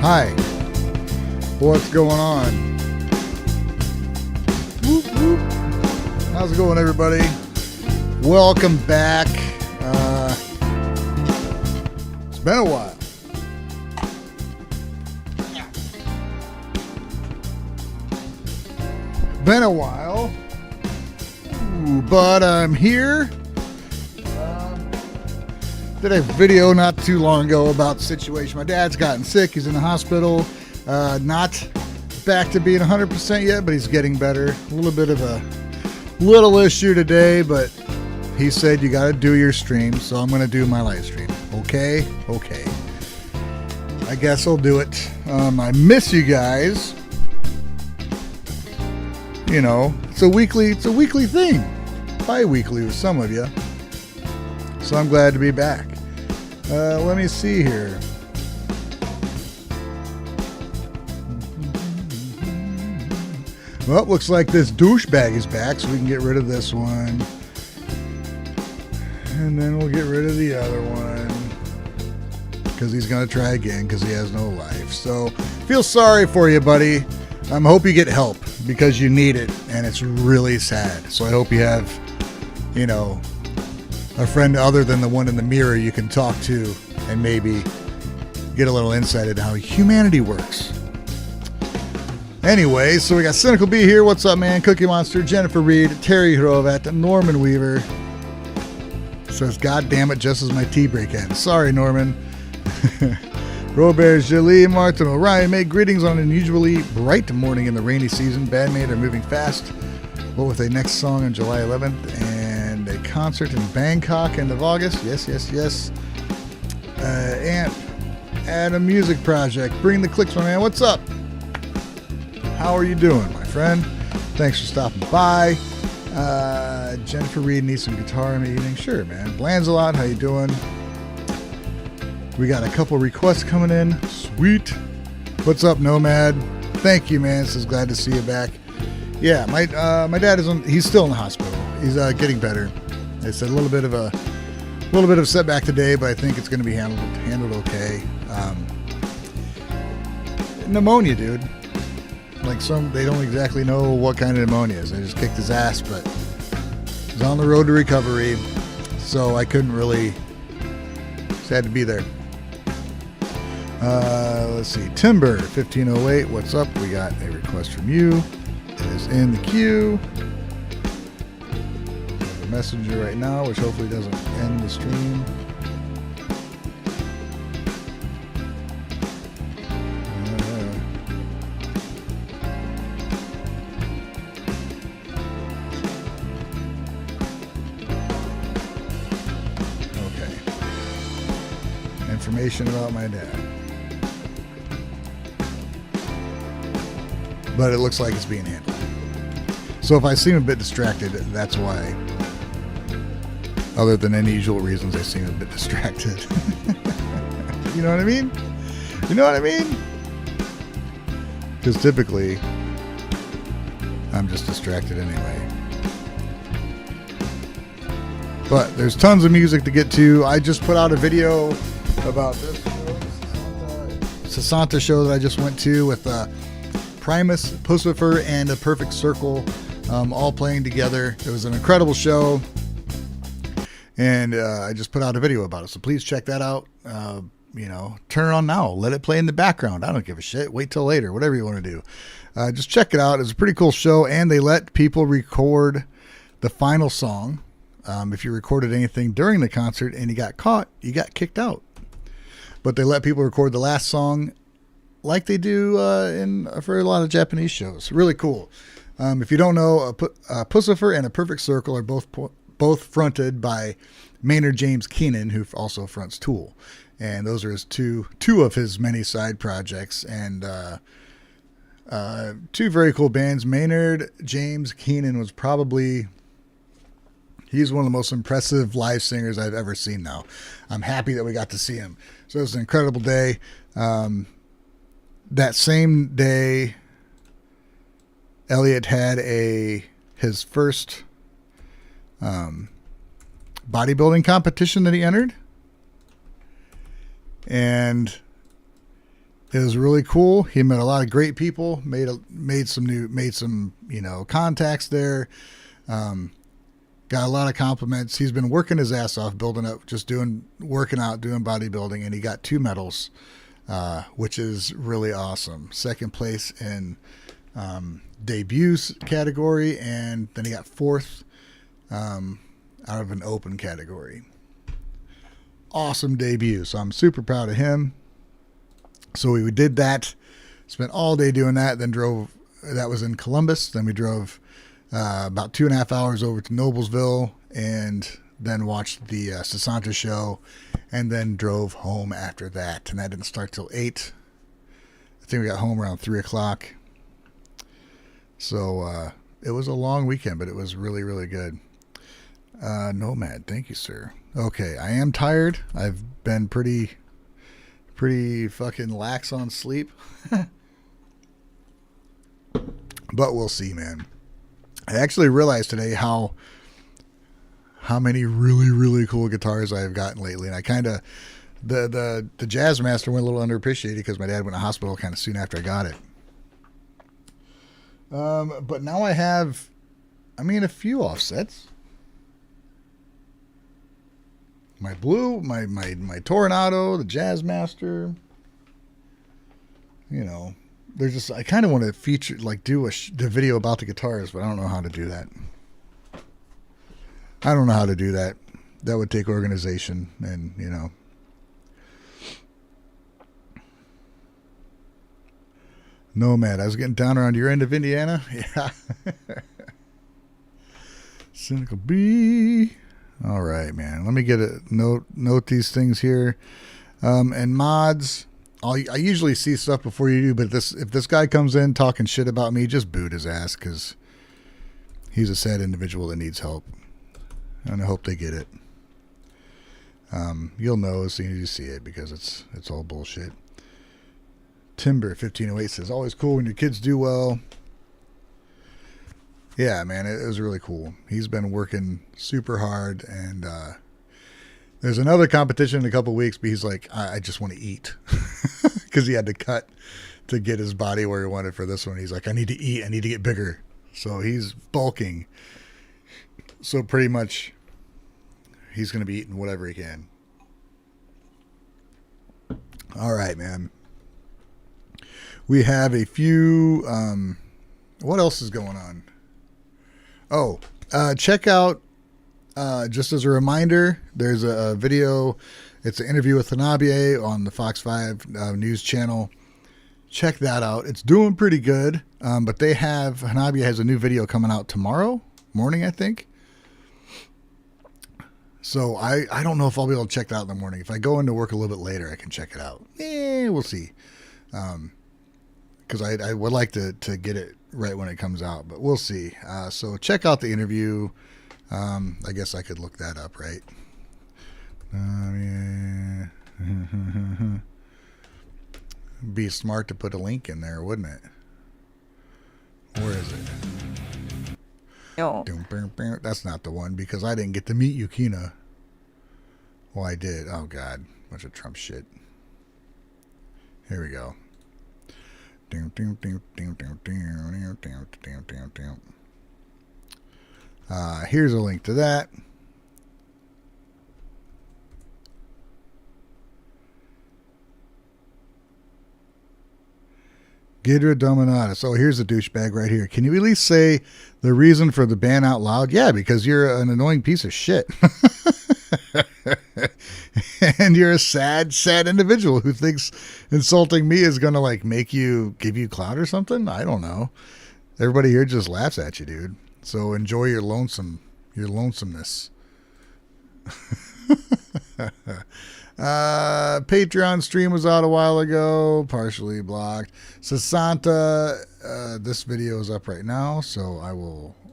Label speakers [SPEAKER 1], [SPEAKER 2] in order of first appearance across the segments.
[SPEAKER 1] Hi. What's going on? Whoop, whoop. How's it going, everybody? Welcome back. It's been a while. Been a while. Ooh, but I'm here. Did a video not too long ago about the situation. My dad's gotten sick. He's in the hospital. Not back to being 100% yet, but he's getting better. A little bit of a little issue today, but he said you got to do your stream, so I'm going to do my live stream. Okay? Okay. I guess I'll do it. I miss you guys. You know, it's a weekly thing. Bi-weekly with some of you. So I'm glad to be back. Let me see here. Well, looks like this douchebag is back, so we can get rid of this one. And then we'll get rid of the other one. Because he's going to try again because he has no life. So, feel sorry for you, buddy. I hope you get help because you need it. And it's really sad. So I hope you have, you know, a friend other than the one in the mirror you can talk to and maybe get a little insight into how humanity works. Anyway, so we got Cynical B here. What's up, man? Cookie Monster, Jennifer Reed, Terry Hrovat, Norman Weaver. Says, God damn it, just as my tea break ends. Sorry, Norman. Robert Jolie, Martin O'Ryan, make greetings on an unusually bright morning in the rainy season. Bandmate are moving fast. What with a next song on July 11th and a concert in Bangkok end of August. Yes, yes, yes. And a music project. Bring the clicks, my man. What's up? How are you doing, my friend? Thanks for stopping by. Jennifer Reed needs some guitar in the evening. Sure, man. Lancelot, how you doing? We got a couple requests coming in. Sweet. What's up, Nomad? Thank you, man. Says glad to see you back. Yeah, my dad he's still in the hospital. He's getting better. It's a little bit of a setback today, but I think it's going to be handled okay. Pneumonia, dude. Like they don't exactly know what kind of pneumonia is. They just kicked his ass, but he's on the road to recovery, so I couldn't really. Just had to be there. Let's see. Timber 1508. What's up? We got a request from you. It is in the queue. We have a messenger right now, which hopefully doesn't end the stream. Information about my dad. But it looks like it's being handled. So if I seem a bit distracted, that's why. Other than any usual reasons, I seem a bit distracted. You know what I mean? You know what I mean? Because typically, I'm just distracted anyway. But there's tons of music to get to. I just put out a video about this Sasanta show that I just went to with Primus, Pussifer, and A Perfect Circle all playing together. It was an incredible show, and I just put out a video about it, so please check that out. You know, turn it on now, let it play in the background. I don't give a shit. Wait till later, whatever you want to do. Just check it out. It's a pretty cool show, and they let people record the final song. If you recorded anything during the concert and you got caught, you got kicked out. But they let people record the last song like they do for a lot of Japanese shows. Really cool. If you don't know, Pussifer and A Perfect Circle are both fronted by Maynard James Keenan, who also fronts Tool. And those are his two of his many side projects. And two very cool bands. Maynard James Keenan was probably... He's one of the most impressive live singers I've ever seen now. I'm happy that we got to see him. So it was an incredible day. That same day, Elliot had his first bodybuilding competition that he entered. And It was really cool. He met a lot of great people. Made some contacts there. Got a lot of compliments. He's been working his ass off, building up, working out, doing bodybuilding, and he got 2 medals, which is really awesome. Second place in debuts category, and then he got 4th out of an open category. Awesome debut. So I'm super proud of him. So we did that, spent all day doing that, then drove, that was in Columbus. Then we drove about 2.5 hours over to Noblesville, and then watched the Sasanta show, and then drove home after that. And that didn't start till 8. I think we got home around 3 o'clock. So it was a long weekend, but it was really, really good. Nomad, thank you, sir. Okay, I am tired. I've been pretty fucking lax on sleep. But we'll see, man. I actually realized today how many really, really cool guitars I have gotten lately. And I kind of, the Jazz Master went a little underappreciated because my dad went to hospital kind of soon after I got it. But now I have, a few offsets. My Blue, my Toronado, the Jazz Master. There's just, I kind of want to feature, do the video about the guitars, but I don't know how to do that. That would take organization, and Nomad, I was getting down around your end of Indiana. Yeah. Cynical B. All right, man. Let me get a note these things here. And mods, I usually see stuff before you do, but if this guy comes in talking shit about me, just boot his ass, because he's a sad individual that needs help. And I hope they get it. You'll know as soon as you see it, because it's all bullshit. Timber 1508 says, always cool when your kids do well. Yeah, man, it was really cool. He's been working super hard, and there's another competition in a couple weeks, but he's like, I just want to eat, because he had to cut to get his body where he wanted for this one. He's like, I need to eat. I need to get bigger. So he's bulking. So pretty much he's going to be eating whatever he can. All right, man. We have a few, what else is going on? Oh, check out, just as a reminder, there's a video. It's an interview with Hinode on the Fox 5 news channel. Check that out. It's doing pretty good. But Hinode has a new video coming out tomorrow morning, I think. So I don't know if I'll be able to check that out in the morning. If I go into work a little bit later, I can check it out. We'll see. Because I would like to get it right when it comes out, but we'll see. So check out the interview. I guess I could look that up, right? Yeah. Be smart to put a link in there, wouldn't it? Where is it?
[SPEAKER 2] No.
[SPEAKER 1] That's not the one, because I didn't get to meet Yukina. Well, I did. Oh, God. Bunch of Trump shit. Here we go. Here's a link to that. Gidra Dominata. So here's a douchebag right here. Can you at least say the reason for the ban out loud? Yeah, because you're an annoying piece of shit. And you're a sad individual who thinks insulting me is going to give you clout or something. I don't know. Everybody here just laughs at you, dude. So enjoy your lonesomeness. Patreon stream was out a while ago, partially blocked. Sasanta, this video is up right now, so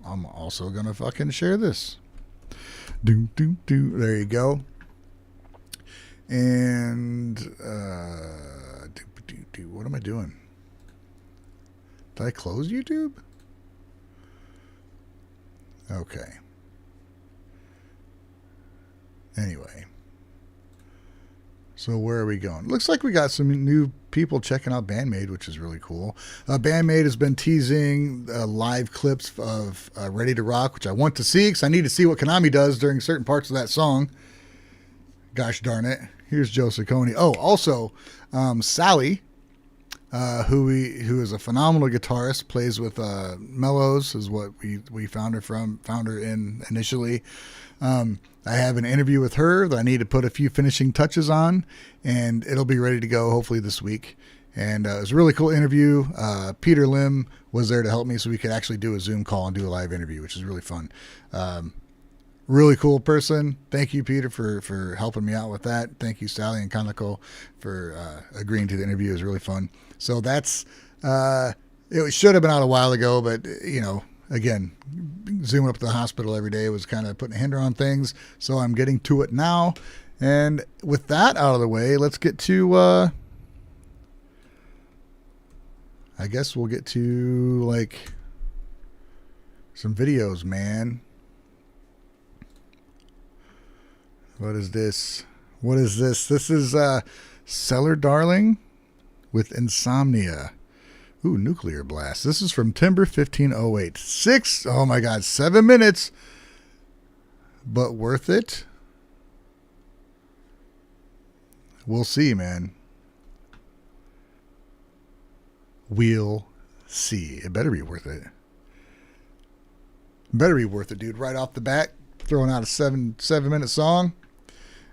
[SPEAKER 1] I'm also gonna fucking share this. There you go. And what am I doing? Did I close YouTube? Okay. Anyway. So where are we going? Looks like we got some new people checking out Bandmade, which is really cool. Bandmade has been teasing live clips of Ready to Rock, which I want to see because I need to see what Konami does during certain parts of that song. Gosh darn it. Here's Joe Ciccone. Oh, also, Sally, who is a phenomenal guitarist, plays with Mellows, is what we found her in initially. I have an interview with her that I need to put a few finishing touches on, and it'll be ready to go hopefully this week. And it was a really cool interview. Peter Lim was there to help me so we could actually do a Zoom call and do a live interview, which is really fun. Really cool person. Thank you, Peter, for helping me out with that. Thank you, Sally and Kanako, for agreeing to the interview. It was really fun. So that's, it should have been out a while ago, but, again, zooming up to the hospital every day was kind of putting a hinder on things. So I'm getting to it now. And with that out of the way, let's get to, I guess we'll get to, some videos, man. What is this? This is Cellar Darling with Insomnia. Ooh, Nuclear Blast. This is from Timber 1508. 7 minutes. But worth it? We'll see, man. We'll see. It better be worth it. Better be worth it, dude. Right off the bat, throwing out a 7-minute song.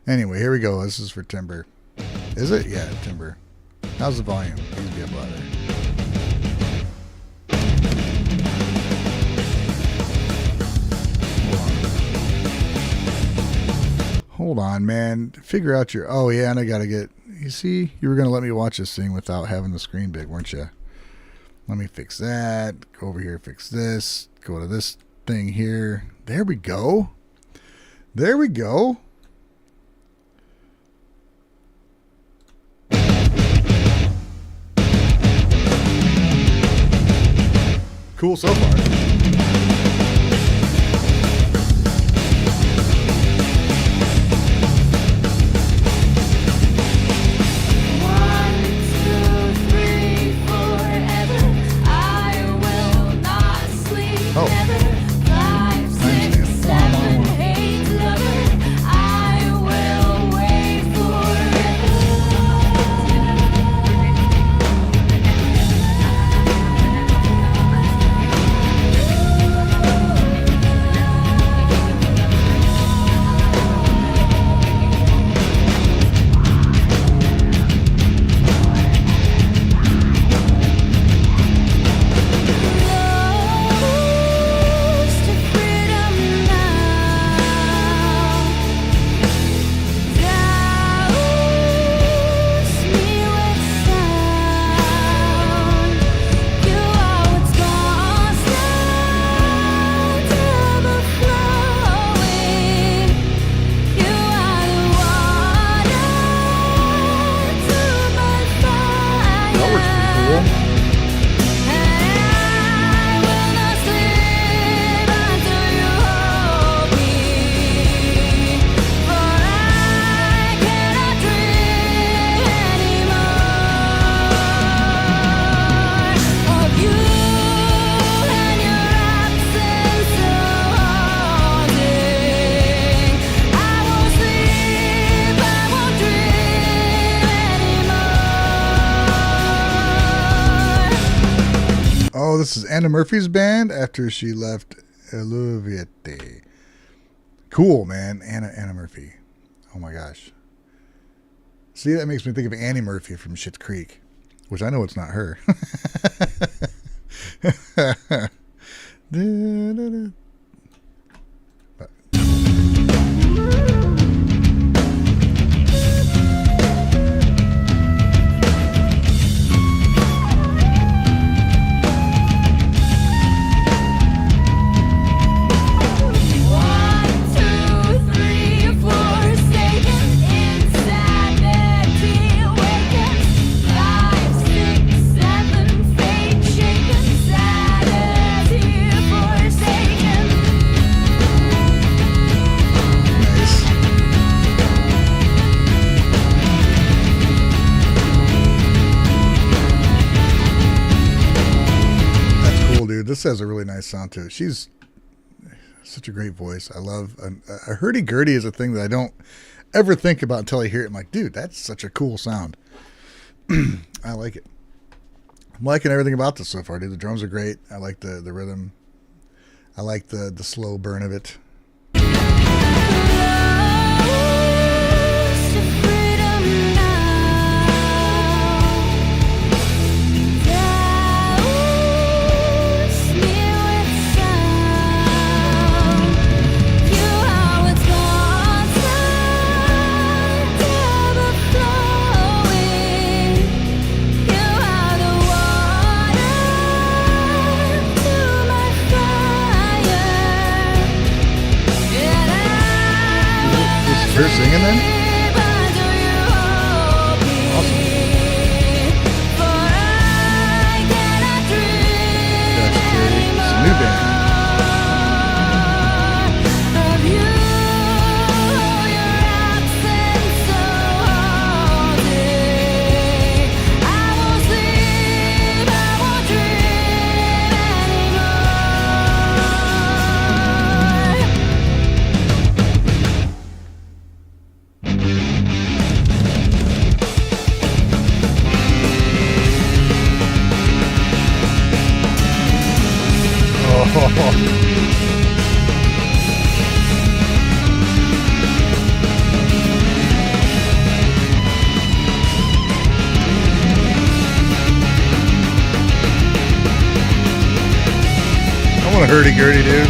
[SPEAKER 1] Anyway, here we go. This is for Timber. Is it? Yeah, Timber. How's the volume? Please be up louder. Hold on, man. Figure out your... Oh, yeah, and I got to get... You see? You were going to let me watch this thing without having the screen big, weren't you? Let me fix that. Go over here, fix this. Go to this thing here. There we go. There we go. Cool so far. This is Anna Murphy's band after she left Hrovat. Cool, man. Anna Murphy. Oh my gosh. See, that makes me think of Annie Murphy from Schitt's Creek, which I know it's not her.
[SPEAKER 3] Shaken, sad, here forsaken.
[SPEAKER 1] this has a really nice sound to it. She's such a great voice. I love a hurdy-gurdy is a thing that I don't ever think about until I hear it. I'm like, dude, that's such a cool sound. I like it. I'm liking everything about this so far, dude. The drums are great. I like the rhythm. I like the slow burn of it. Her singing then? Awesome. That's Carrie. It's a new band. I want a hurdy-gurdy, dude.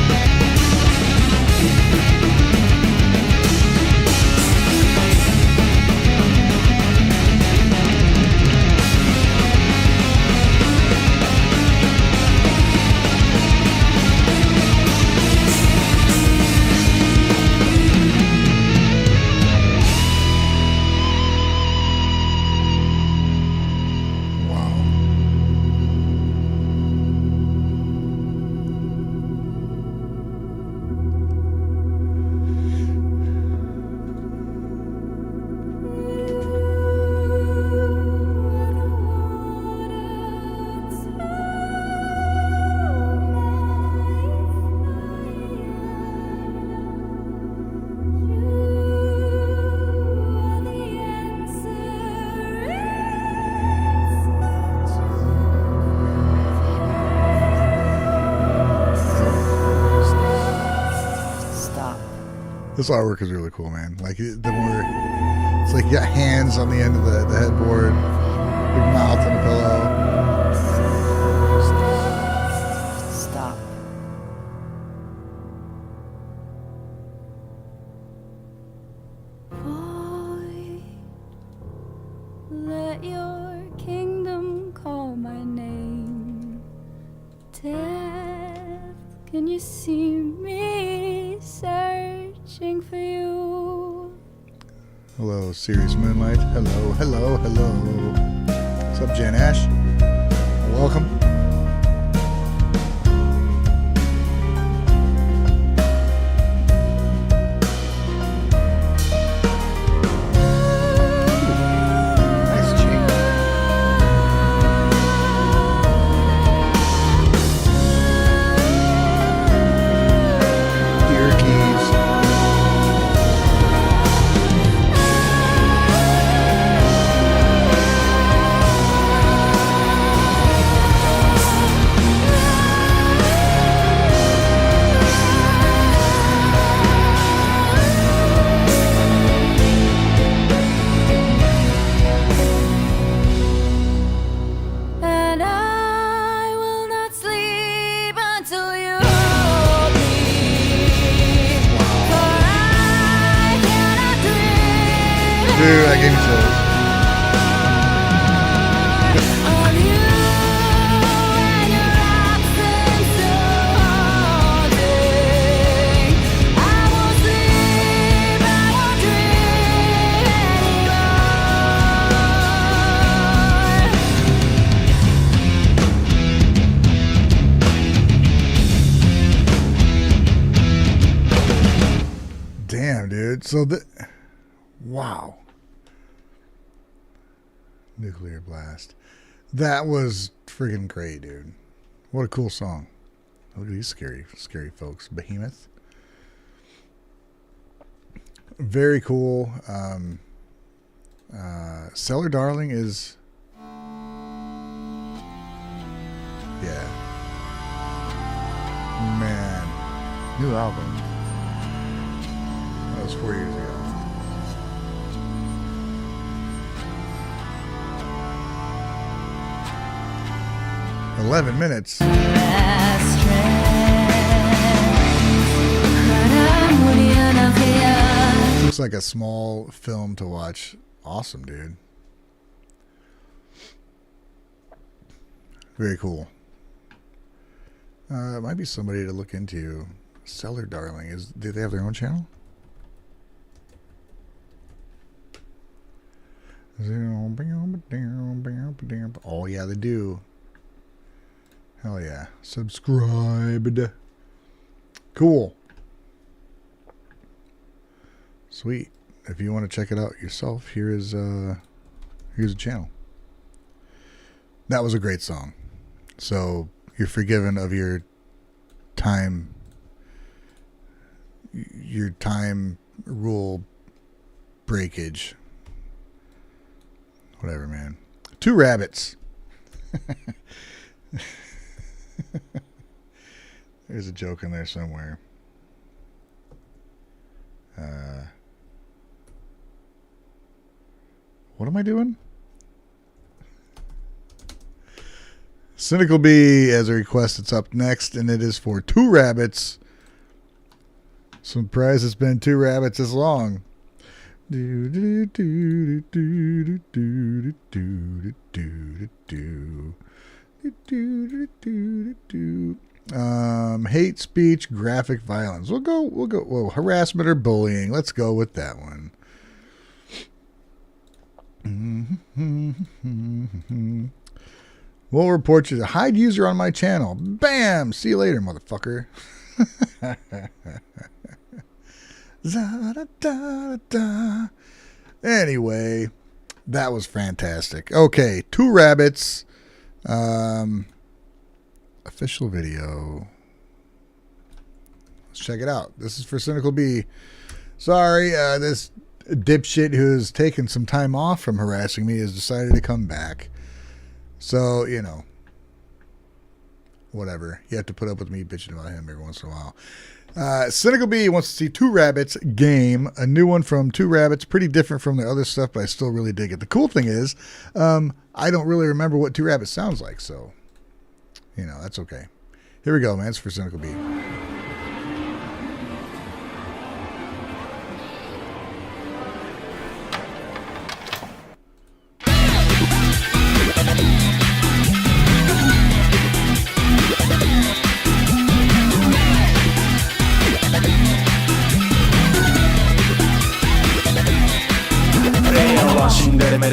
[SPEAKER 1] This artwork is really cool, man. Like the more, it's like you got hands on the end of the headboard, big mouth on a pillow.
[SPEAKER 2] Stop.
[SPEAKER 3] Boy, let your kingdom call my name. Death, can you see me searching for you?
[SPEAKER 1] Hello, Sirius Moonlight. Hello, hello, hello. What's up, Jan Ash? Welcome. Dude, that gave me chills. Damn, dude. So wow. Nuclear Blast. That was friggin' great, dude. What a cool song. Look at these scary folks. Behemoth. Very cool. Cellar Darling is... Yeah. Man. New album. That was 4 years ago. "11 minutes. Looks like a small film to watch. Awesome, dude. Very cool. It might be somebody to look into. Cellar Darling. Do they have their own channel? Oh yeah, they do. Hell yeah. Subscribed. Cool. Sweet. If you want to check it out yourself, here's a channel. That was a great song. So you're forgiven of your time rule breakage. Whatever, man. Two rabbits. There's a joke in there somewhere. What am I doing? Cynical B as a request. It's up next, and it is for Two Rabbits. Surprised it's been Two Rabbits this long. Hate speech, graphic violence. We'll go. Whoa, harassment or bullying. Let's go with that one. We'll report you the hide user on my channel. Bam! See you later, motherfucker. Anyway, that was fantastic. Okay, Two Rabbits. Official video. Let's check it out. This is for Cynical B. Sorry, this dipshit who's taken some time off from harassing me has decided to come back. So, you know, whatever. You have to put up with me bitching about him every once in a while. Cynical B wants to see Two Rabbits game, a new one from Two Rabbits, pretty different from the other stuff, but I still really dig it. The cool thing is, I don't really remember what Two Rabbits sounds like, so, you know, that's okay. Here we go, man. It's for Cynical B.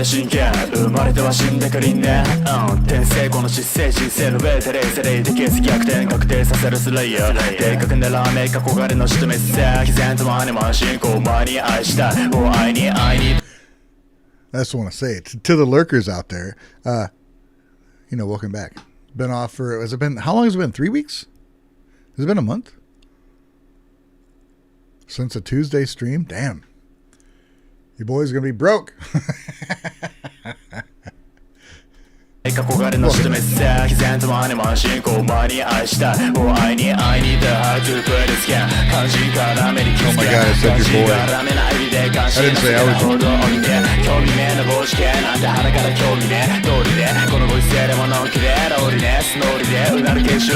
[SPEAKER 4] 真剣生まれては死んでかりんね天性この姿勢人生のベーテレイセレイでケース逆転確定させるスレイヤーでかく狙わめ憧れの仕留めさ毅然と前に慢心こう前に愛したお愛に愛に
[SPEAKER 1] I just want to say it to the lurkers out there. You know, welcome back. Been off for, how long has it been? 3 weeks? Has it been a month? Since a Tuesday stream? Damn. Your boy's gonna be broke.
[SPEAKER 4] 憧れの仕留めさ毅然と前に慢心こう前に愛したお愛に愛に The hard to play this game 肝心から目に気づけ肝心から目ないりで関心なせな報道を見て興味ねえの帽子系なんて鼻から興味ね通りでこのご時世でものんきでローリねスノーリでうなる継承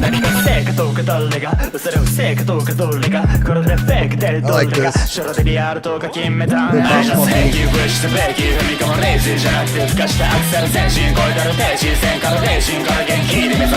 [SPEAKER 4] 何が正かどうかどれがそれ不正かどうかどれがこれでフェイクでどれがショロでリアルとか決めた愛の正義ブッシュとベイキー踏み込むレイジーじゃなくて孵化したアクセル先進超えたら停止線からレイシンから元気で目指す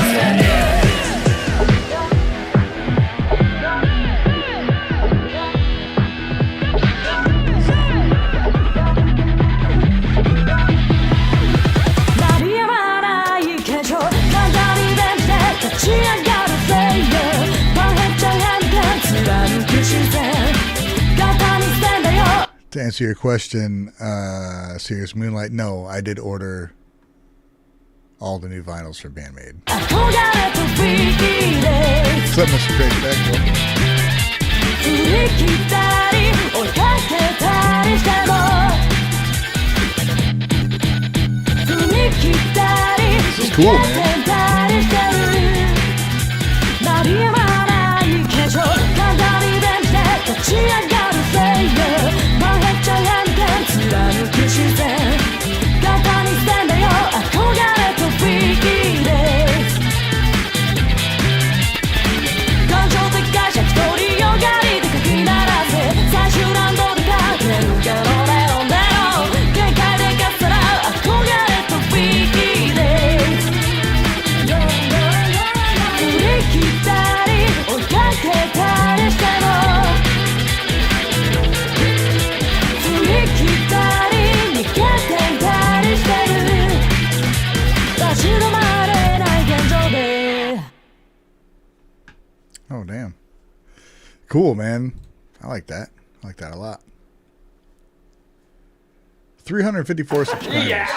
[SPEAKER 1] answer your question, Serious Moonlight, no, I did order all the new vinyls for Bandmade. What's up, Mr. Crazy Bag? This is cool, man. Oh, damn. Cool, man. I like that. I like that a lot. 354 subscribers.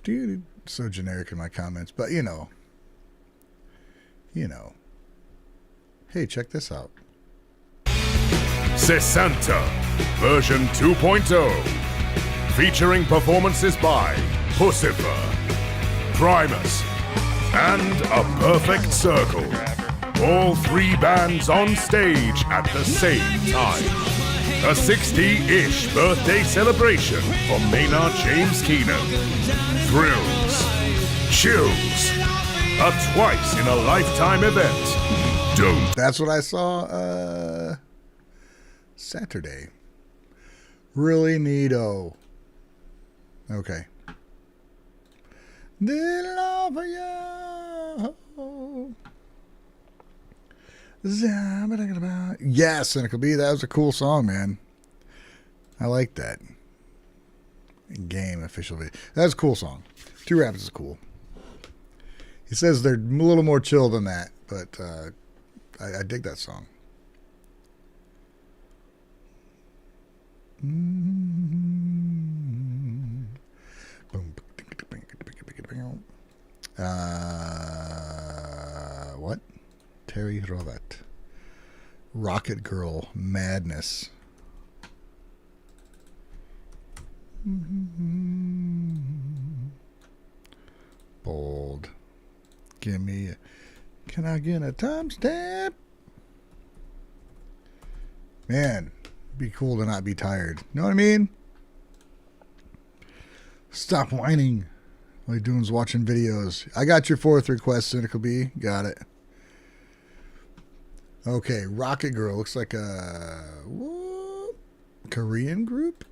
[SPEAKER 1] Dude, so generic in my comments, but you know. Hey, check this out.
[SPEAKER 5] 60 version 2.0, featuring performances by Pussifer, Primus, and A Perfect Circle. All three bands on stage at the same time. A 60-ish birthday celebration for Maynard James Keenan. Thrills, chills, a twice-in-a-lifetime event. Don't.
[SPEAKER 1] That's what I saw Saturday. Really neato. Okay. Yes, Cynical B. That was a cool song, man. I like that. Game official video. That was a cool song. Two Rapids is cool. He says they're a little more chill than that, but I dig that song. What? Terry Hrovat. Rocket Girl Madness. Bold. Give me a... Can I get a timestamp? Man, be cool to not be tired. You know what I mean? Stop whining. All you're doing is watching videos. I got your fourth request, Cynical B. Got it. Okay, Rocket Girl. Looks like a Korean group?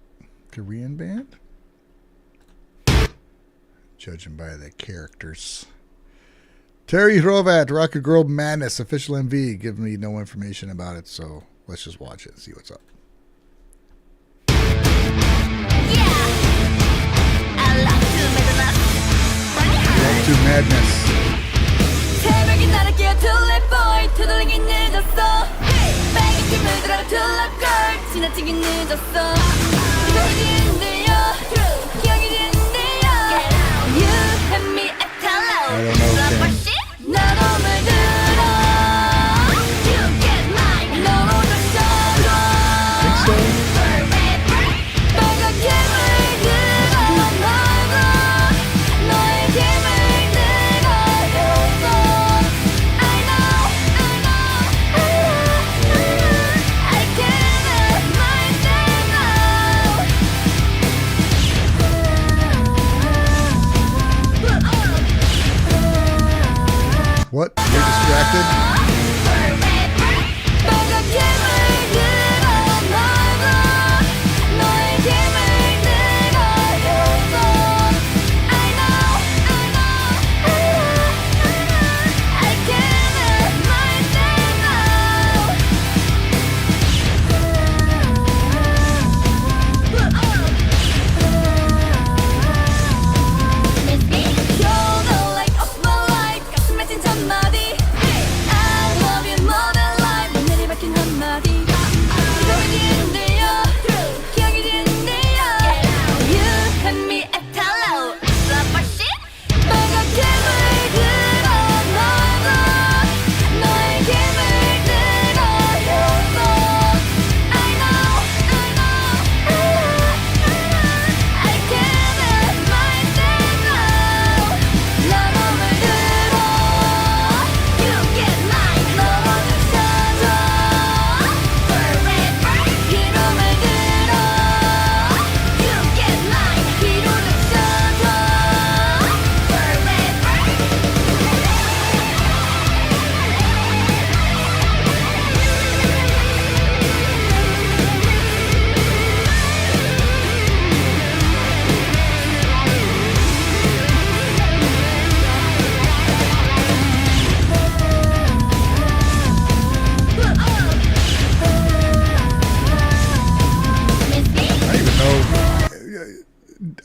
[SPEAKER 1] Korean band? Judging by the characters. Terry Hrovat, Rocket Girl Madness, official MV. Give me no information about it, so let's just watch it and see what's up. Love to Madness. I don't know, King.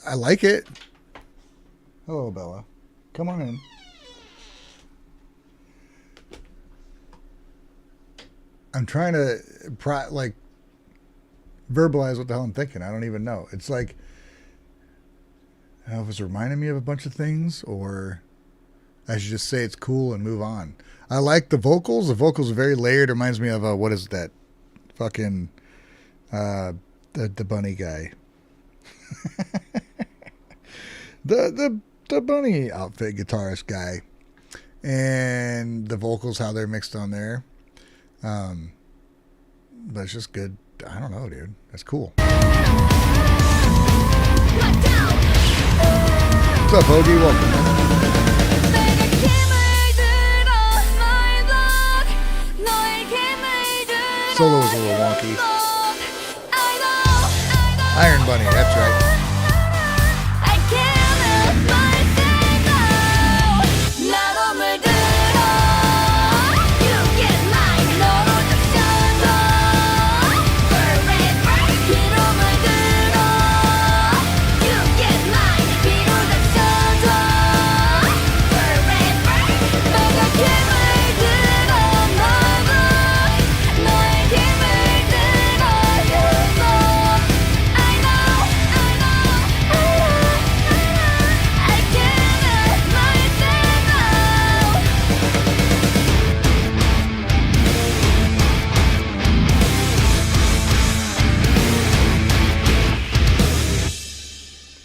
[SPEAKER 1] I like it. Hello, Bella. Come on in. I'm trying to verbalize what the hell I'm thinking. I don't even know. It's like, I don't know if it's reminding me of a bunch of things, or I should just say it's cool and move on. I like the vocals. The vocals are very layered. It reminds me of what is that? Fucking the bunny guy. the bunny outfit guitarist guy, and the vocals, how they're mixed on there. But it's just good. I don't know, dude. That's cool. What's up, Hoagie? Welcome, man. Solo was a little wonky. Iron Bunny, that's right.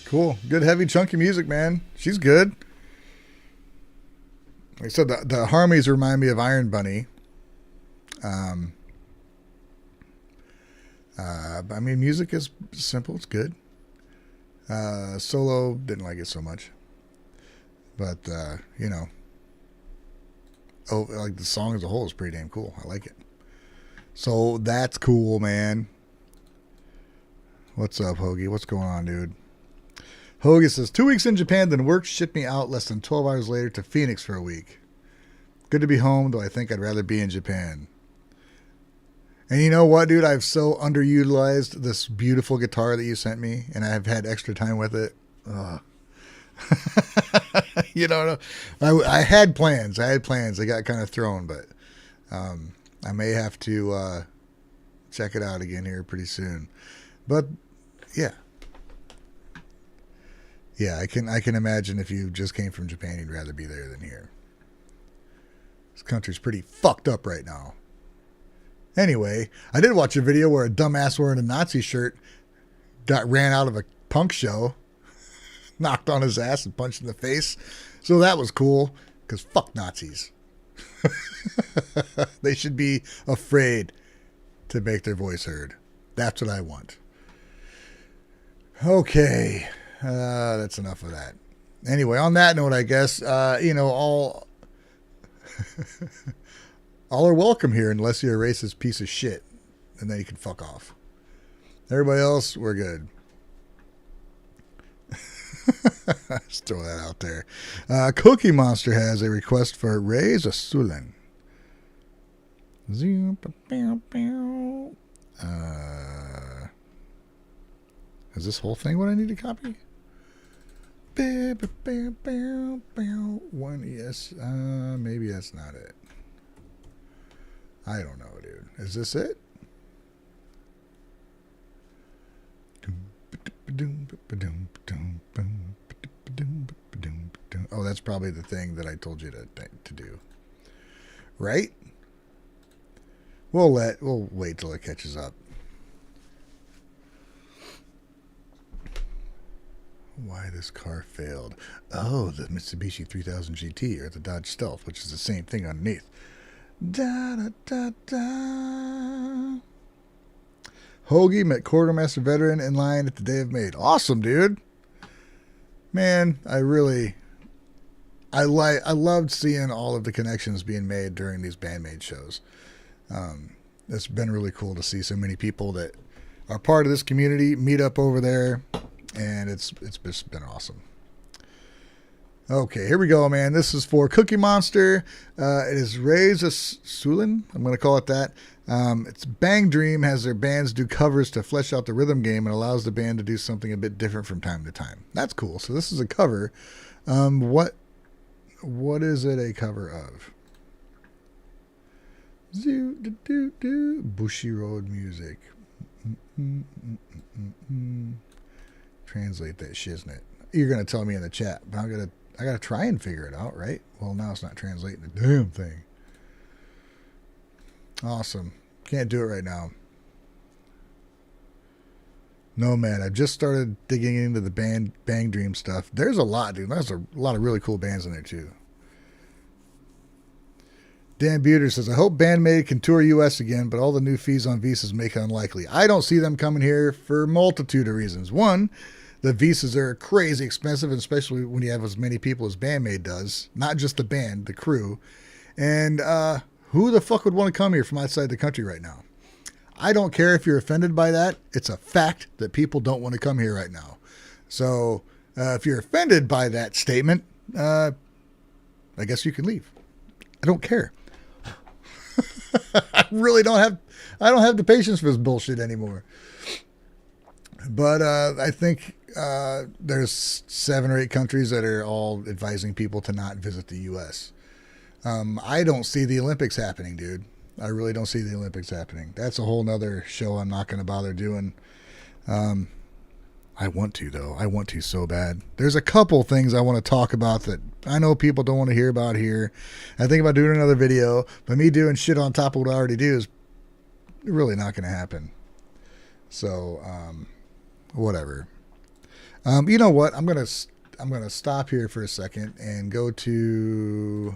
[SPEAKER 1] Cool. Good, heavy, chunky music, man. She's good. Like I said, the harmonies remind me of Iron Bunny. I mean, music is simple. It's good. Solo, didn't like it so much. But, like the song as a whole is pretty damn cool. I like it. So that's cool, man. What's up, Hoagie? What's going on, dude? Hoagie says, 2 weeks in Japan, then work shipped me out less than 12 hours later to Phoenix for a week. Good to be home, though I think I'd rather be in Japan. And you know what, dude? I've so underutilized this beautiful guitar that you sent me, and I've had extra time with it. I had plans. They got kind of thrown, but I may have to check it out again here pretty soon. But, yeah. Yeah, I can imagine if you just came from Japan, you'd rather be there than here. This country's pretty fucked up right now. Anyway, I did watch a video where a dumbass wearing a Nazi shirt ran out of a punk show, knocked on his ass and punched in the face. So that was cool, because fuck Nazis. They should be afraid to make their voice heard. That's what I want. Okay. That's enough of that. Anyway, on that note, I guess, all are welcome here unless you're a racist piece of shit. And then you can fuck off. Everybody else, we're good. Just throw that out there. Cookie Monster has a request for Raise a Suilen. Is this whole thing what I need to copy? One, yes. Maybe that's not it. I don't know, dude. Is this it? Oh, that's probably the thing that I told you to do. Right? We'll wait till it catches up. Why this car failed. Oh, the Mitsubishi 3000 GT or the Dodge Stealth, which is the same thing underneath. Da da da da. Hoagie met quartermaster veteran in line at the day of maid. Awesome, dude. Man, I loved seeing all of the connections being made during these bandmade shows. It's been really cool to see so many people that are part of this community meet up over there. And it's just been awesome. Okay, here we go, man. This is for Cookie Monster. It is Raise a Suilen. I'm going to call it that. It's Bang Dream has their bands do covers to flesh out the rhythm game and allows the band to do something a bit different from time to time. That's cool. So this is a cover. What is it a cover of? Bushy Road music. Translate that shiznit. You're gonna tell me in the chat, but I gotta try and figure it out, right? Well, now it's not translating the damn thing. Awesome. Can't do it right now. Nomad. I've just started digging into the Bang Dream stuff. There's a lot, dude. There's a lot of really cool bands in there too. Dan Buter says, I hope Bandmate can tour US again, but all the new fees on visas make it unlikely. I don't see them coming here for a multitude of reasons. One, the visas are crazy expensive, especially when you have as many people as Bandmate does. Not just the band, the crew. And who the fuck would want to come here from outside the country right now? I don't care if you're offended by that. It's a fact that people don't want to come here right now. So if you're offended by that statement, I guess you can leave. I don't care. I don't have the patience for this bullshit anymore. But I think there's 7 or 8 countries that are all advising people to not visit the U.S. I don't see the Olympics happening, dude. I really don't see the Olympics happening. That's a whole nother show I'm not going to bother doing. I want to, though. I want to so bad. There's a couple things I want to talk about that I know people don't want to hear about here. I think about doing another video, but me doing shit on top of what I already do is really not going to happen. So, whatever. You know what? I'm gonna stop here for a second and go to.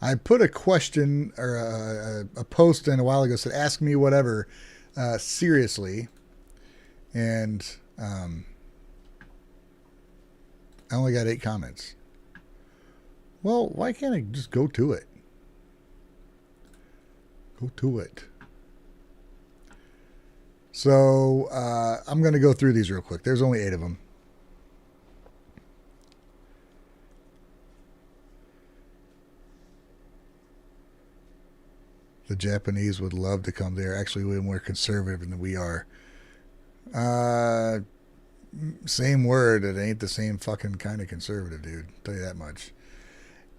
[SPEAKER 1] I put a question or a post in a while ago that said, "Ask me whatever." Seriously, and I only got 8 comments. Well, why can't I just go to it? Go to it. So I'm going to go through these real quick. There's only 8 of them. The Japanese would love to come there. Actually, way more conservative than we are. Same word. It ain't the same fucking kind of conservative, dude. I'll tell you that much.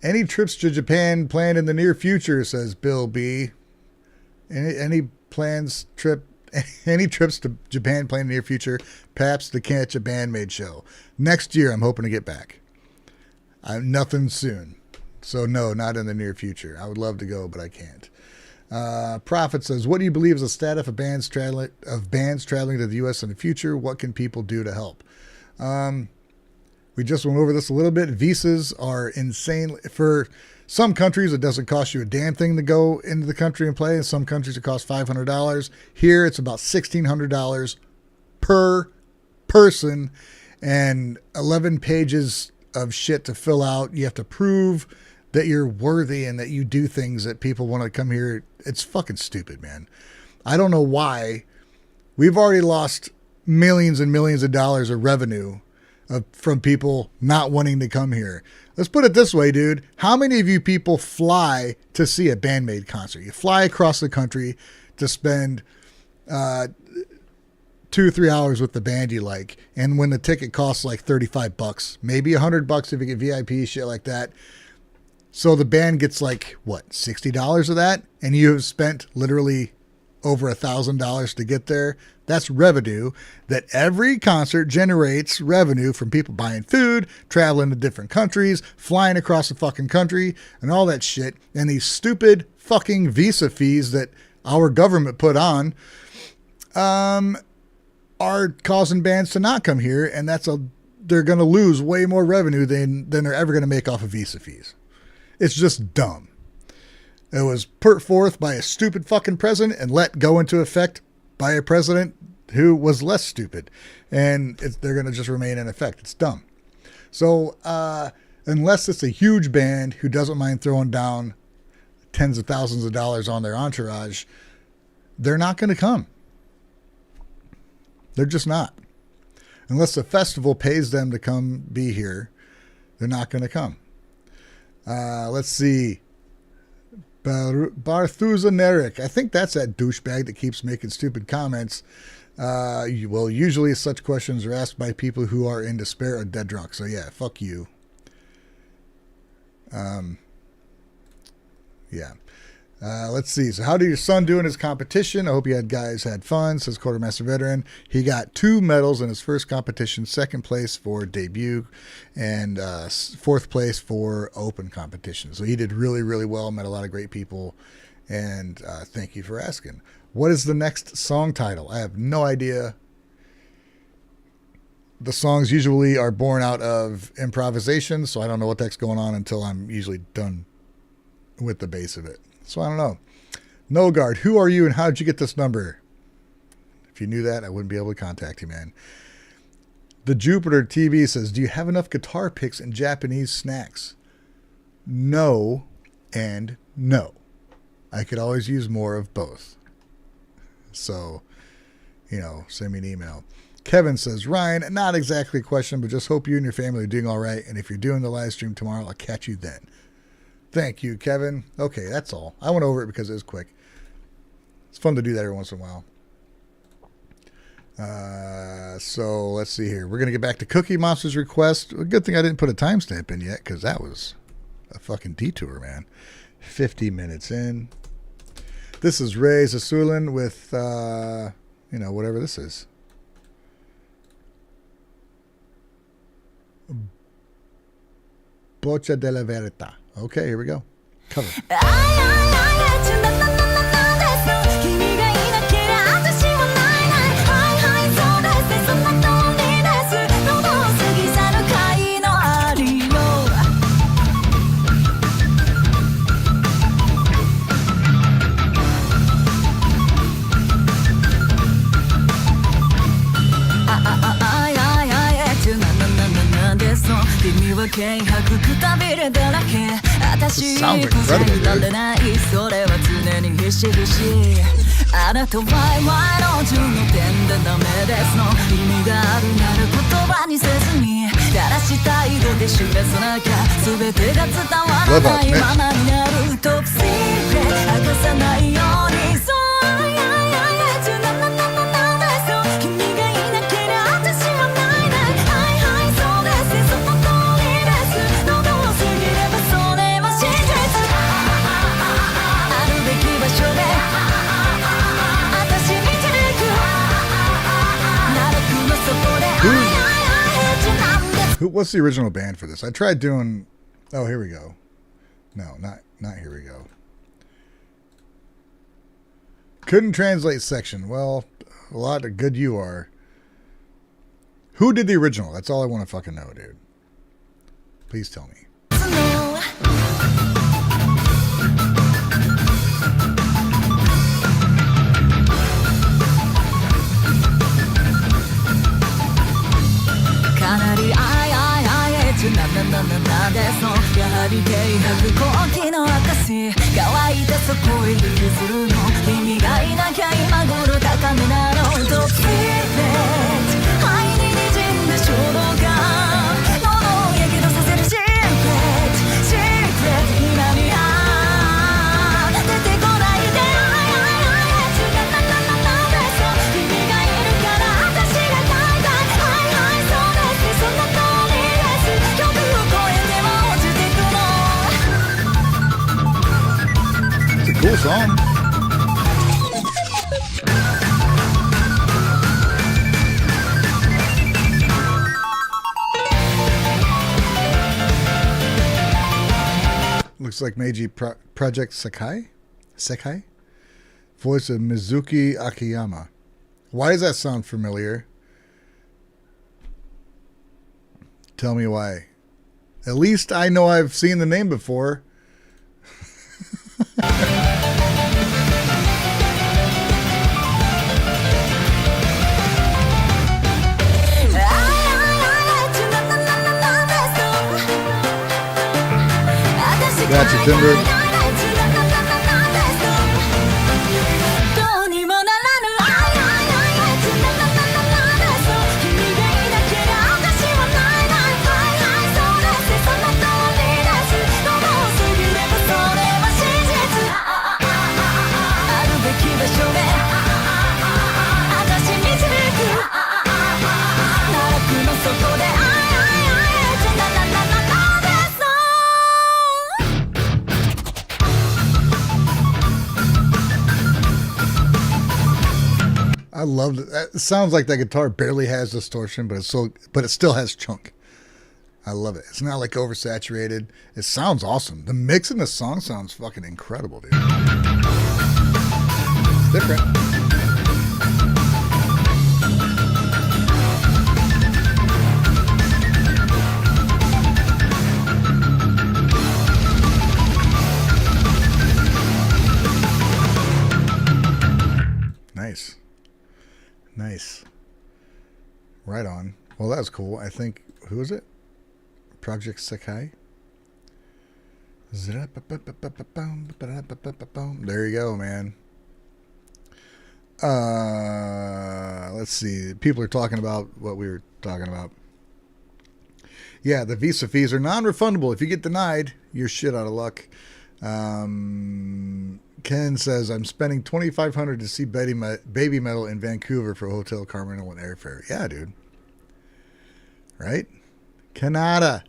[SPEAKER 1] Any trips to Japan planned in the near future, says Bill B. Any trips to Japan planned in the near future, perhaps to catch a Bandmate show. Next year, I'm hoping to get back. Nothing soon. So, no, not in the near future. I would love to go, but I can't. Prophet says, what do you believe is the status of bands traveling to the U.S. in the future? What can people do to help? We just went over this a little bit. Visas are insane. For some countries, it doesn't cost you a damn thing to go into the country and play. In some countries, it costs $500. Here, it's about $1,600 per person and 11 pages of shit to fill out. You have to prove that you're worthy and that you do things that people want to come here. It's fucking stupid, man. I don't know why. We've already lost millions and millions of dollars of revenue from people not wanting to come here. Let's put it this way, dude. How many of you people fly to see a Bandmate concert? You fly across the country to spend 2 or 3 hours with the band you like, and when the ticket costs like $35, maybe $100 if you get VIP, shit like that. So the band gets like, what, $60 of that? And you have spent literally over $1,000 to get there. That's revenue that every concert generates revenue from people buying food, traveling to different countries, flying across the fucking country, and all that shit. And these stupid fucking visa fees that our government put on are causing bands to not come here. And they're going to lose way more revenue than they're ever going to make off of visa fees. It's just dumb. It was put forth by a stupid fucking president and let go into effect by a president who was less stupid. And they're going to just remain in effect. It's dumb. So unless it's a huge band who doesn't mind throwing down tens of thousands of dollars on their entourage, they're not going to come. They're just not. Unless the festival pays them to come be here. they're not going to come. Let's see. Barthuzaneric. I think that's that douchebag that keeps making stupid comments. Well, usually such questions are asked by people who are in despair or dead drunk. So yeah, fuck you. Yeah. Let's see. So how did your son do in his competition? I hope you guys had fun, says Quartermaster Veteran. He got 2 medals in his first competition, 2nd place for debut, and 4th place for open competition. So he did really, really well, met a lot of great people, and thank you for asking. What is the next song title? I have no idea. The songs usually are born out of improvisation, so I don't know what the heck's going on until I'm usually done with the base of it. So I don't know. Nogard, who are you and how did you get this number? If you knew that, I wouldn't be able to contact you, man. The Jupiter TV says, do you have enough guitar picks and Japanese snacks? No and no. I could always use more of both. So, send me an email. Kevin says, Ryan, not exactly a question, but just hope you and your family are doing all right. And if you're doing the live stream tomorrow, I'll catch you then. Thank you, Kevin. Okay, that's all. I went over it because it was quick. It's fun to do that every once in a while. So let's see here. We're going to get back to Cookie Monster's request. A good thing I didn't put a timestamp in yet because that was a fucking detour, man. 50 minutes in. This is Ray Suilen with, whatever this is. Bocca della Verità. Okay, here we go. Cover. Sounds incredible, dude. あなたはワイの10の点でダメですの意味があるなら言葉にせずにだらしたいので示さなきゃ全てが伝わらないままになるトップシークレット明かさないようにそうWhat's the original band for this? I tried doing... Oh, here we go. No, not here we go. Couldn't translate section. Well, a lot of good you are. Who did the original? That's all I want to fucking know, dude. Please tell me. Cool song. Looks like Meiji Project Sekai? Voice of Mizuki Akiyama. Why does that sound familiar? Tell me why. At least I know I've seen the name before. Gotcha, Timber. I love it. It sounds like that guitar barely has distortion, but it still has chunk. I love it. It's not like oversaturated. It sounds awesome. The mix in the song sounds fucking incredible, dude. It's different. Nice. Nice. Right on. Well, that was cool. I think, who is it? Project Sakai. There you go, man. Let's see. People are talking about what we were talking about. Yeah, the visa fees are non-refundable. If you get denied, you're shit out of luck. Ken says, I'm spending $2,500 to see Baby Metal in Vancouver for Hotel Carmel and airfare. Yeah, dude. Right? Canada.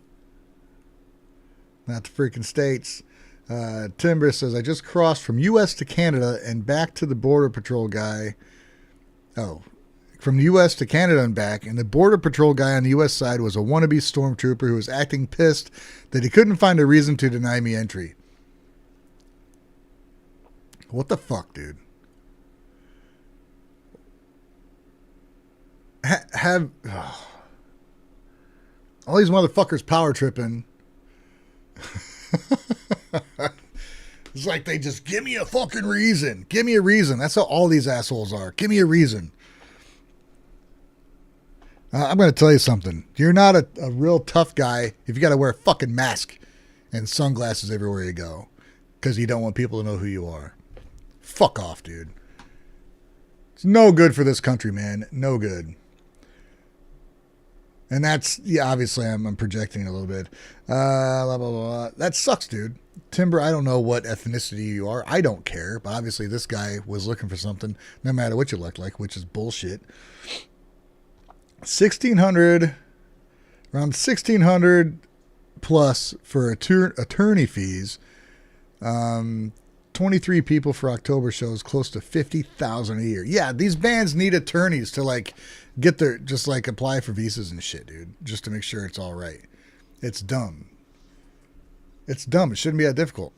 [SPEAKER 1] Not the freaking States. Timber says, I just crossed from U.S. to Canada and back to the Border Patrol guy. Oh, from the U.S. to Canada and back. And the Border Patrol guy on the U.S. side was a wannabe stormtrooper who was acting pissed that he couldn't find a reason to deny me entry. What the fuck, dude? All these motherfuckers power tripping. It's like they just give me a fucking reason. Give me a reason. That's how all these assholes are. Give me a reason. I'm going to tell you something. You're not a real tough guy if you got to wear a fucking mask and sunglasses everywhere you go because you don't want people to know who you are. Fuck off, dude. It's no good for this country, man. No good. And that's, yeah, obviously I'm projecting a little bit. Blah, blah, blah. That sucks, dude. Timber, I don't know what ethnicity you are. I don't care. But obviously this guy was looking for something, no matter what you look like, which is bullshit. 1,600, around 1,600 plus for attorney fees. 23 people for October shows, close to 50,000 a year. Yeah, these bands need attorneys to like get their, just like apply for visas and shit, dude, just to make sure it's all right. It's dumb. It's dumb. It shouldn't be that difficult.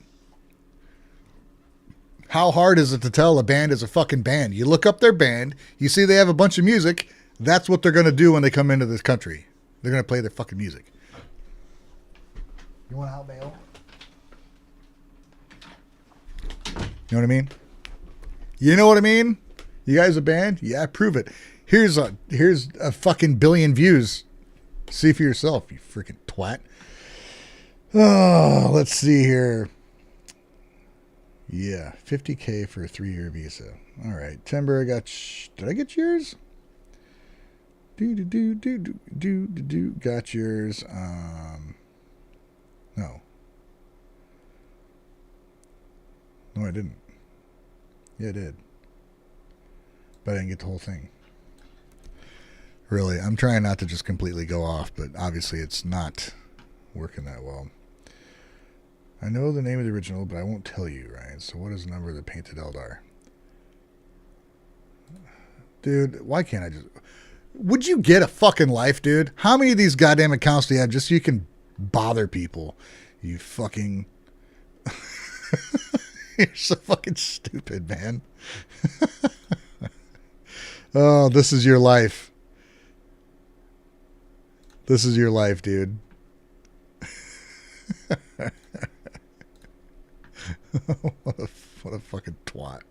[SPEAKER 1] How hard is it to tell a band is a fucking band? You look up their band, you see they have a bunch of music. That's what they're going to do when they come into this country. They're going to play their fucking music. You want to help me out? You know what I mean? You know what I mean? You guys a band? Yeah, prove it. Here's a fucking billion views. See for yourself, you freaking twat. Oh, let's see here. Yeah, $50K for a 3-year visa. All right, Timber, I got. Did I get yours? Got yours. No. No, I didn't. Yeah, I did. But I didn't get the whole thing. Really, I'm trying not to just completely go off, but obviously it's not working that well. I know the name of the original, but I won't tell you, right? So what is the number of the painted Eldar? Dude, why can't I just... Would you get a fucking life, dude? How many of these goddamn accounts do you have just so you can bother people? You fucking... You're so fucking stupid, man. Oh, this is your life. This is your life, dude. What a fucking twat.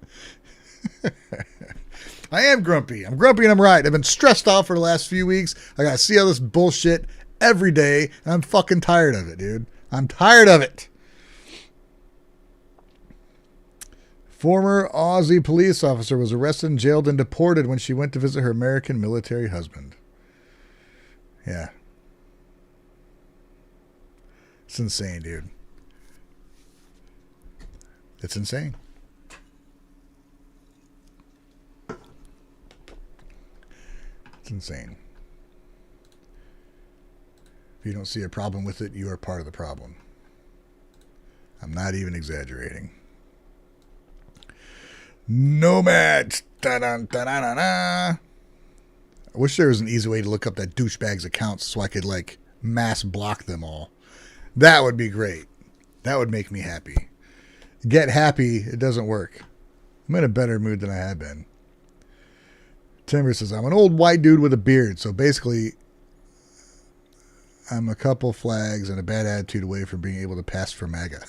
[SPEAKER 1] I am grumpy. I'm grumpy and I'm right. I've been stressed out for the last few weeks. I gotta see all this bullshit every day. And I'm fucking tired of it, dude. I'm tired of it. Former Aussie police officer was arrested, jailed, and deported when she went to visit her American military husband. Yeah. It's insane, dude. It's insane. It's insane. If you don't see a problem with it, you are part of the problem. I'm not even exaggerating. Nomad Da-dun, da-da-da-da. I wish there was an easy way to look up that douchebag's accounts so I could like mass block them all. That would be great. That would make me happy. Get happy, it doesn't work. I'm in a better mood than I have been. Timber says, I'm an old white dude with a beard, so basically I'm a couple flags and a bad attitude away from being able to pass for MAGA.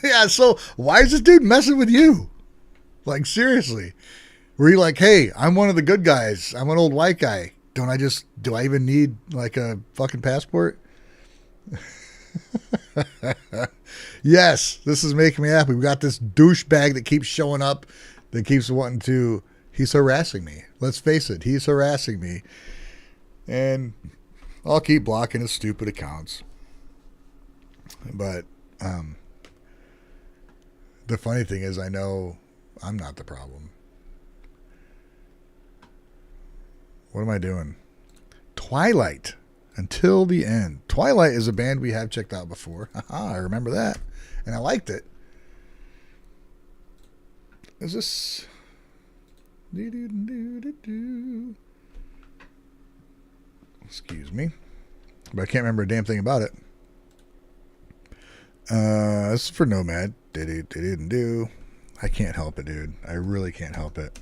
[SPEAKER 1] Yeah, so why is this dude messing with you? Like, seriously. Were you like, hey, I'm one of the good guys. I'm an old white guy. Do I even need like a fucking passport? Yes, this is making me happy. We got this douchebag that keeps showing up, that keeps wanting to, he's harassing me. Let's face it, he's harassing me. And I'll keep blocking his stupid accounts. But the funny thing is, I know I'm not the problem. What am I doing? Tweyelight. Until the End. Tweyelight is a band we have checked out before. I remember that. And I liked it. Is this... Excuse me. But I can't remember a damn thing about it. This is for Nomad. I can't help it, dude. I really can't help it.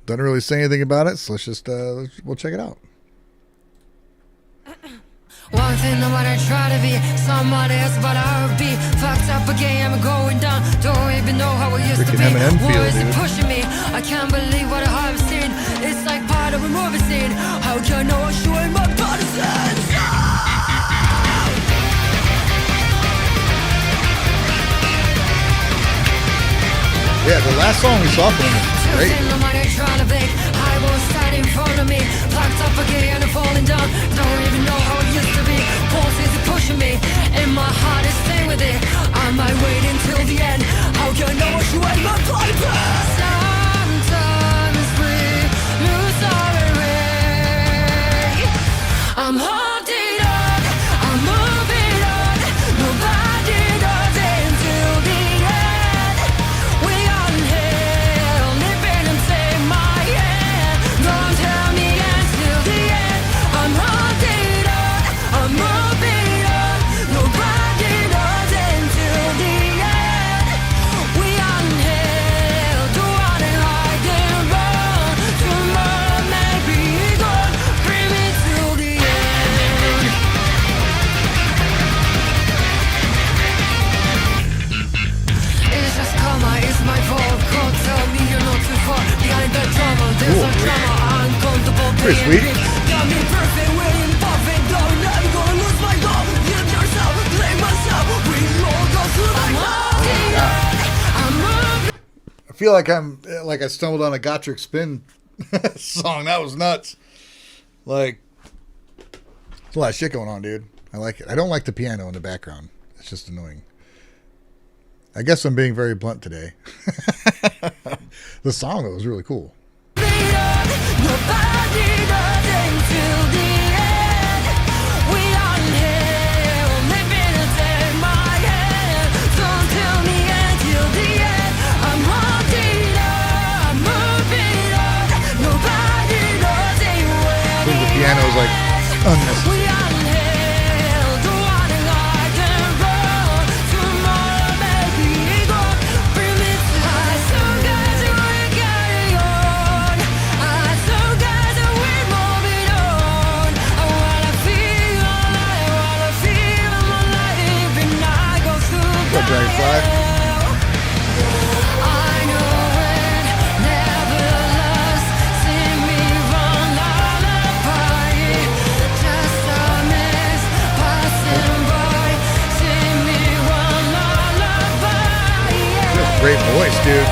[SPEAKER 1] Doesn't really say anything about it, so let's just we'll check it out.
[SPEAKER 6] One thing, no matter try to be somebody else, but I would be fucked up again. I'm going down. Don't even know how I used to be. Why is it pushing me? I can't believe what I have seen. It's like part of a movie scene. How can I know I'm showing my body sense?
[SPEAKER 1] Yeah, the last song we saw from him is great.
[SPEAKER 6] I was standing in front of me, fucked up again and falling down. Don't even know how it used to be. Pulse is pushing me, and my heart is staying with it. I might wait until the end. How can I know what you ain't my body pass? Sometimes we lose our way. I'm holding on, I'm moving on. Nobody does it until the end. We are in hell, living and take my hand. Don't tell me until the end. I'm holding on, I'm moving on. Nobody does it until the end. We are in hell, don't wanna hide and run. Tomorrow may be gone, bring me till the end. It's just karma, it's my fault. Can't tell me you're not too far behind that drama. There's a drama, uncomfortable
[SPEAKER 1] Pretty
[SPEAKER 6] pain.
[SPEAKER 1] sweet.
[SPEAKER 6] Got me perfect, waiting perfect. I'm never gonna lose my love. Give yourself, blame myself. We all go through my life. I'm moving.
[SPEAKER 1] I feel like I stumbled on a Gotrek Spin song. That was nuts. Like, there's a lot of shit going on, dude. I like it. I don't like the piano in the background. It's just annoying. I guess I'm being very blunt today. The song, though, was really cool.
[SPEAKER 6] Nobody does until the end. We are in hell, living and take my hand. Don't tell me until the end. I'm holding on, I'm moving on. Nobody does it when
[SPEAKER 1] The piano is like unnecessary.
[SPEAKER 6] we are in hell, don't wanna hide and run. Tomorrow may be gone, bring me to I still got to carry on. I still got to we're moving on. I wanna feel my life, and I go through
[SPEAKER 1] What, Dragonfly?
[SPEAKER 6] hell. I know it never lasts. See me run lullaby. Just a mist passing by. See me run lullaby.
[SPEAKER 1] Great voice, dude.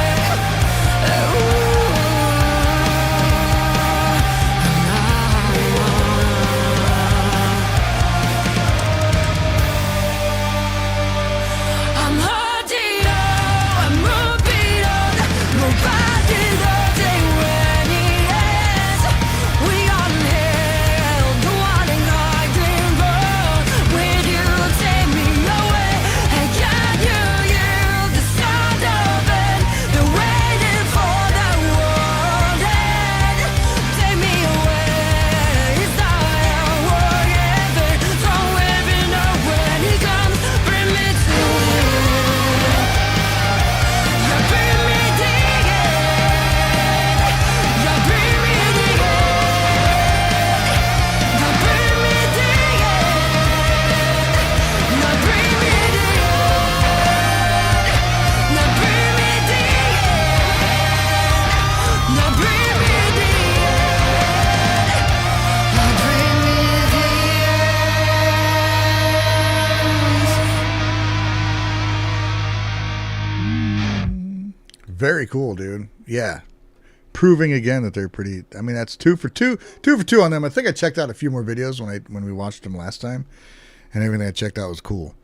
[SPEAKER 6] I'm holding on, I'm moving on. Nobody does it when it ends. We are in hell, don't wanna hide and run. When you take me away,
[SPEAKER 1] Very cool, dude. Yeah. Proving again that they're pretty. I mean, that's 2 for 2. 2 for 2 on them. I think I checked out a few more videos when we watched them last time, and everything I checked out was cool,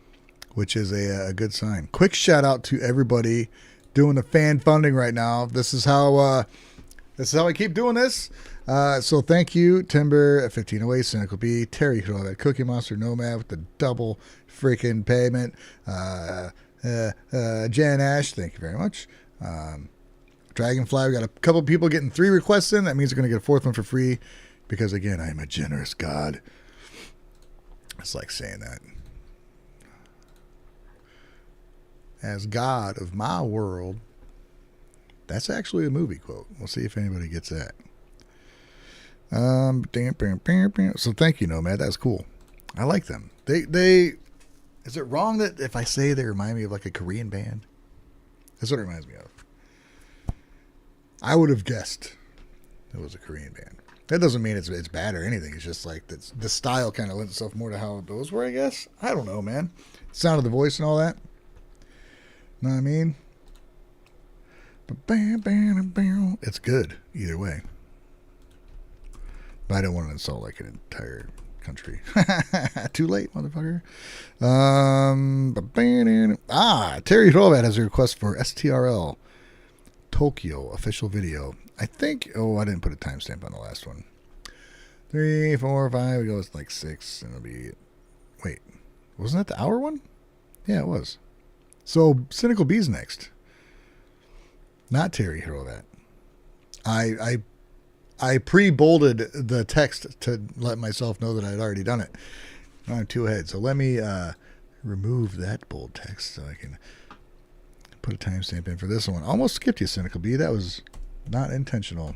[SPEAKER 1] which is a good sign. Quick shout out to everybody doing the fan funding right now. This is how I keep doing this. So thank you, Timber, 1508, Cynical B, Terry Hrovat, Cookie Monster, Nomad with the double freaking payment. Jan Ash, thank you very much. Dragonfly, we got a couple people getting 3 requests in. That means they're going to get a 4th one for free because, again, I am a generous God. It's like saying that. As God of my world. That's actually a movie quote. We'll see if anybody gets that. So thank you, Nomad. That's cool. I like them. They is it wrong that if I say they remind me of like a Korean band? That's what it reminds me of. I would have guessed it was a Korean band. That doesn't mean it's bad or anything. It's just like the style kind of lends itself more to how those were, I guess. I don't know, man. Sound of the voice and all that. Know what I mean? It's good either way. But I don't want to insult like an entire country. Too late, motherfucker. Terry Hrovat has a request for STRL Tokyo official video. I think, I didn't put a timestamp on the last one. 3, 4, 5, we go with like 6, and it'll be, wait, wasn't that the hour one? Yeah, it was. So Cynical B's next. Not Terry Hrovat. I pre-bolded the text to let myself know that I'd already done it. I'm 2 ahead. So let me remove that bold text so I can put a timestamp in for this one. Almost skipped you, Cynical B. That was not intentional.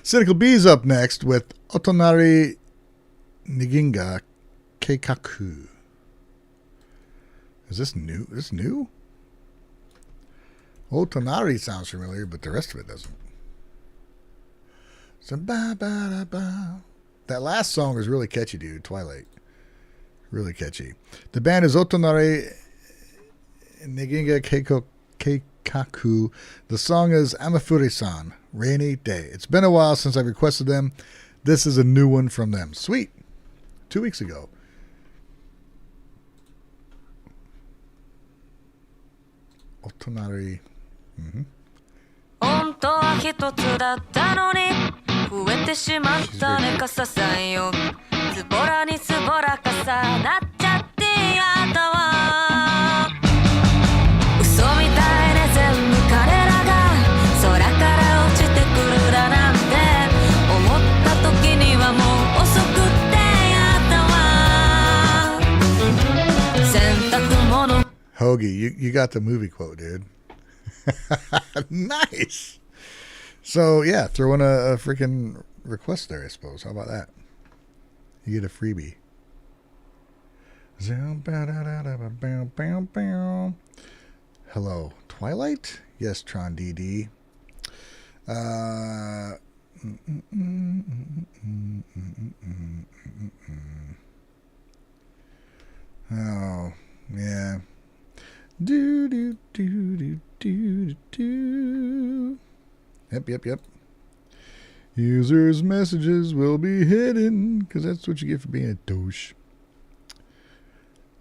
[SPEAKER 1] Cynical B's up next with Otonari Niginga Keikaku. Is this new? Is this new? Otonari sounds familiar, but the rest of it doesn't. So that last song is really catchy, dude. Tweyelight. Really catchy. The band is Otonari Niginga Keikaku. The song is Amefuri-san, Rainy Day. It's been a while since I requested them. This is a new one from them. Sweet. 2 weeks ago. Otonari.
[SPEAKER 6] 本当は一つだったのに増えてしまったね傘さんよズボラにズボラ傘なっちゃってやだわ嘘みたいね全部彼らが空から落ちてくるだなんて思った時にはもう遅くってやだわ洗濯物
[SPEAKER 1] Hoagie, you got the movie quote, dude. Nice. So yeah, throw in a freaking request there, I suppose. How about that? You get a freebie. Hello, Tweyelight? Yes, Tron DD. Oh, yeah. Yep. Users' messages will be hidden, because that's what you get for being a douche.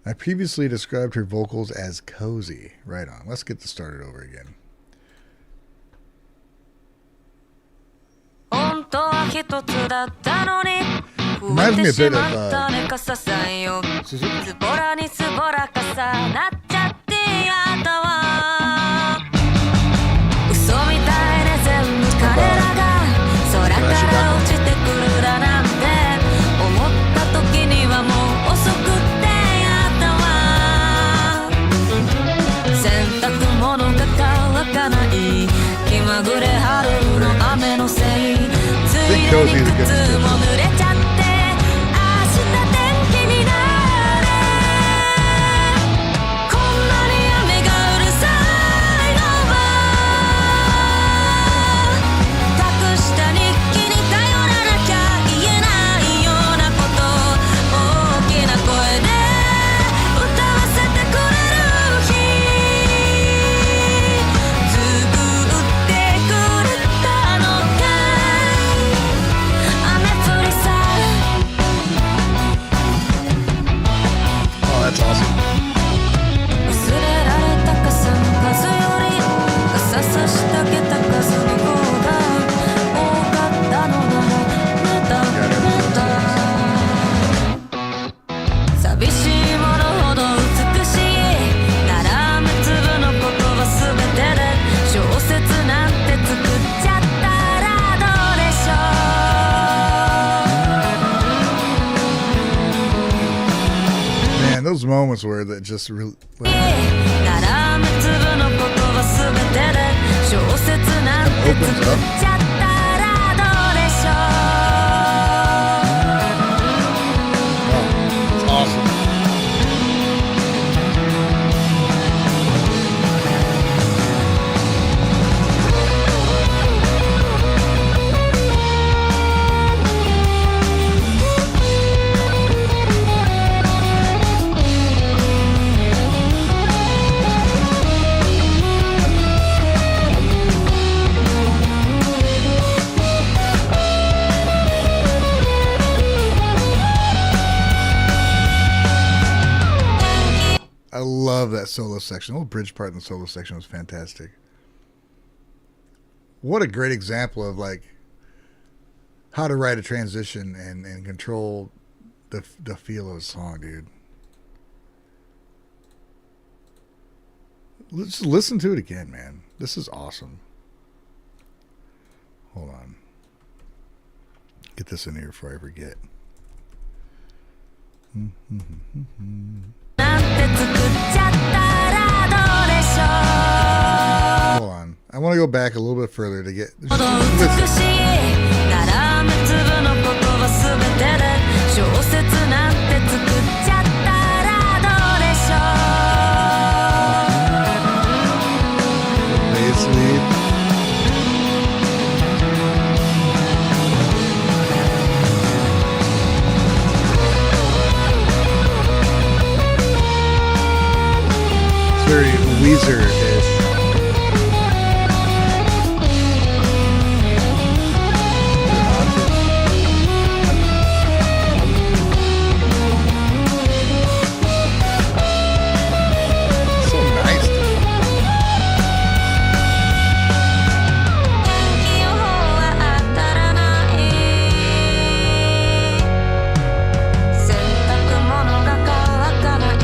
[SPEAKER 1] I previously described her vocals as cozy. Right on. Let's get this started over again. Reminds me a bit of Suzuki. I think cozy is a good description. moments where that just really.
[SPEAKER 6] 絡む粒のことは全てで小説なんて作っちゃったらどうでしょう
[SPEAKER 1] It's awesome. I love that solo section. The little bridge part in the solo section was fantastic. What a great example of like how to write a transition and control the feel of a song, dude. Let's listen to it again, man. This is awesome. Hold on. Get this in here before I forget.
[SPEAKER 6] なんて作っちゃったらどうでしょう
[SPEAKER 1] Hold on. I want to go back a little bit further to get.
[SPEAKER 6] ほど美しい絡む粒のことは全てで小説なんて作っちゃったらどうでしょう
[SPEAKER 1] Bass lead. It's very Weezer-ish. So nice.
[SPEAKER 6] 天気予報は当たらない洗濯物が乾かない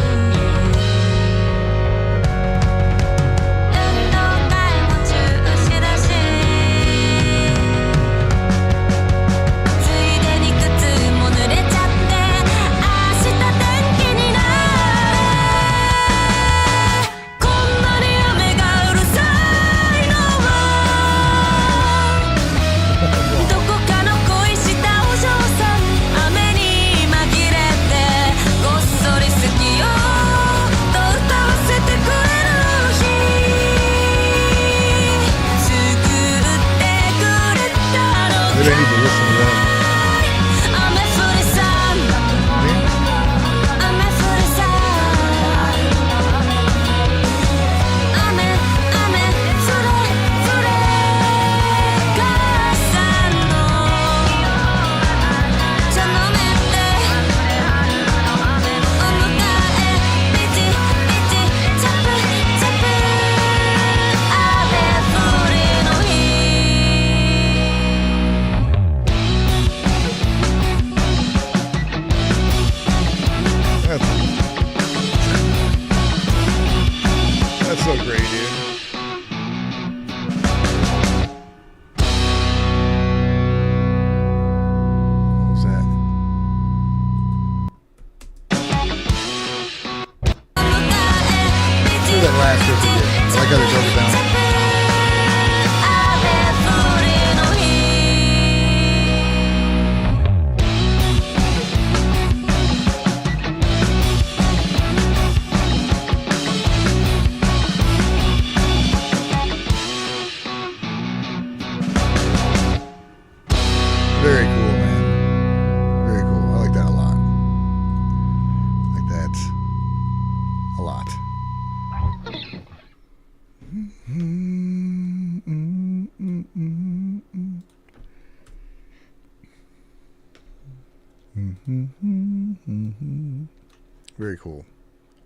[SPEAKER 6] 運動会も中止だしついでに靴も濡れちゃって明日天気になるこんなに雨がうるさいのはどこかの恋したお嬢さん雨に紛れてこっそり好きよと歌わせてくれる日作ってくれたの
[SPEAKER 1] Maybe I need to listen to that.
[SPEAKER 6] 雨降りさん雨降りさん雨それ母さんの茶飲めてお迎えピチピチチャプチャプ雨降りの日
[SPEAKER 1] That's so great, dude. What was that? Do that last riff again. I gotta drop it down.
[SPEAKER 6] 雨降りの日
[SPEAKER 1] Very cool, man. Very cool. I like that a lot. I like that a lot. Very cool.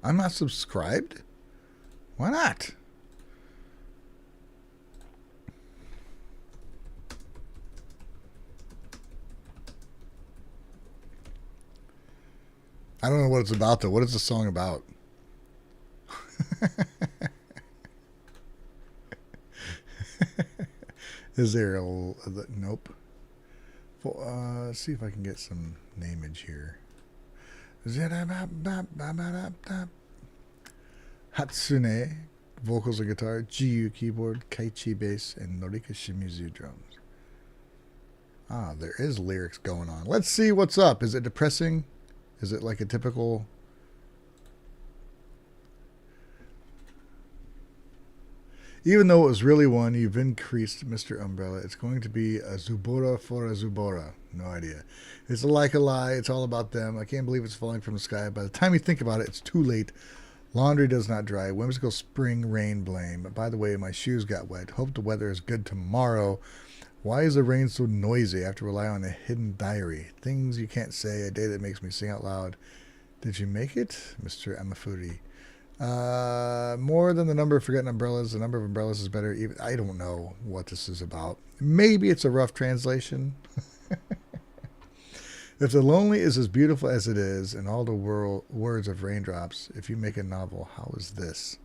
[SPEAKER 1] I'm not subscribed? Why not? I don't know what it's about, though. What is the song about? Is there a... Nope. Let's see if I can get some nameage here. Hatsune, vocals and guitar, Jiyu keyboard, Kaichi bass, and Norika Shimizu drums. Ah, there is lyrics going on. Let's see what's up. Is it depressing? Is it like a typical... Even though it was really one, you've increased Mr. Umbrella. It's going to be a Zubora for a Zubora. No idea. It's like a lie. It's all about them. I can't believe it's falling from the sky. By the time you think about it, it's too late. Laundry does not dry. Whimsical spring rain blame. By the way, my shoes got wet. Hope the weather is good tomorrow. Why is the rain so noisy? I have to rely on a hidden diary. Things you can't say. A day that makes me sing out loud. Did you make it? Mr. Amefuri. More than the number of forgotten umbrellas. The number of umbrellas is better. Even I don't know what this is about. Maybe it's a rough translation. If the lonely is as beautiful as it is, and all the words of raindrops, if you make a novel, how is this?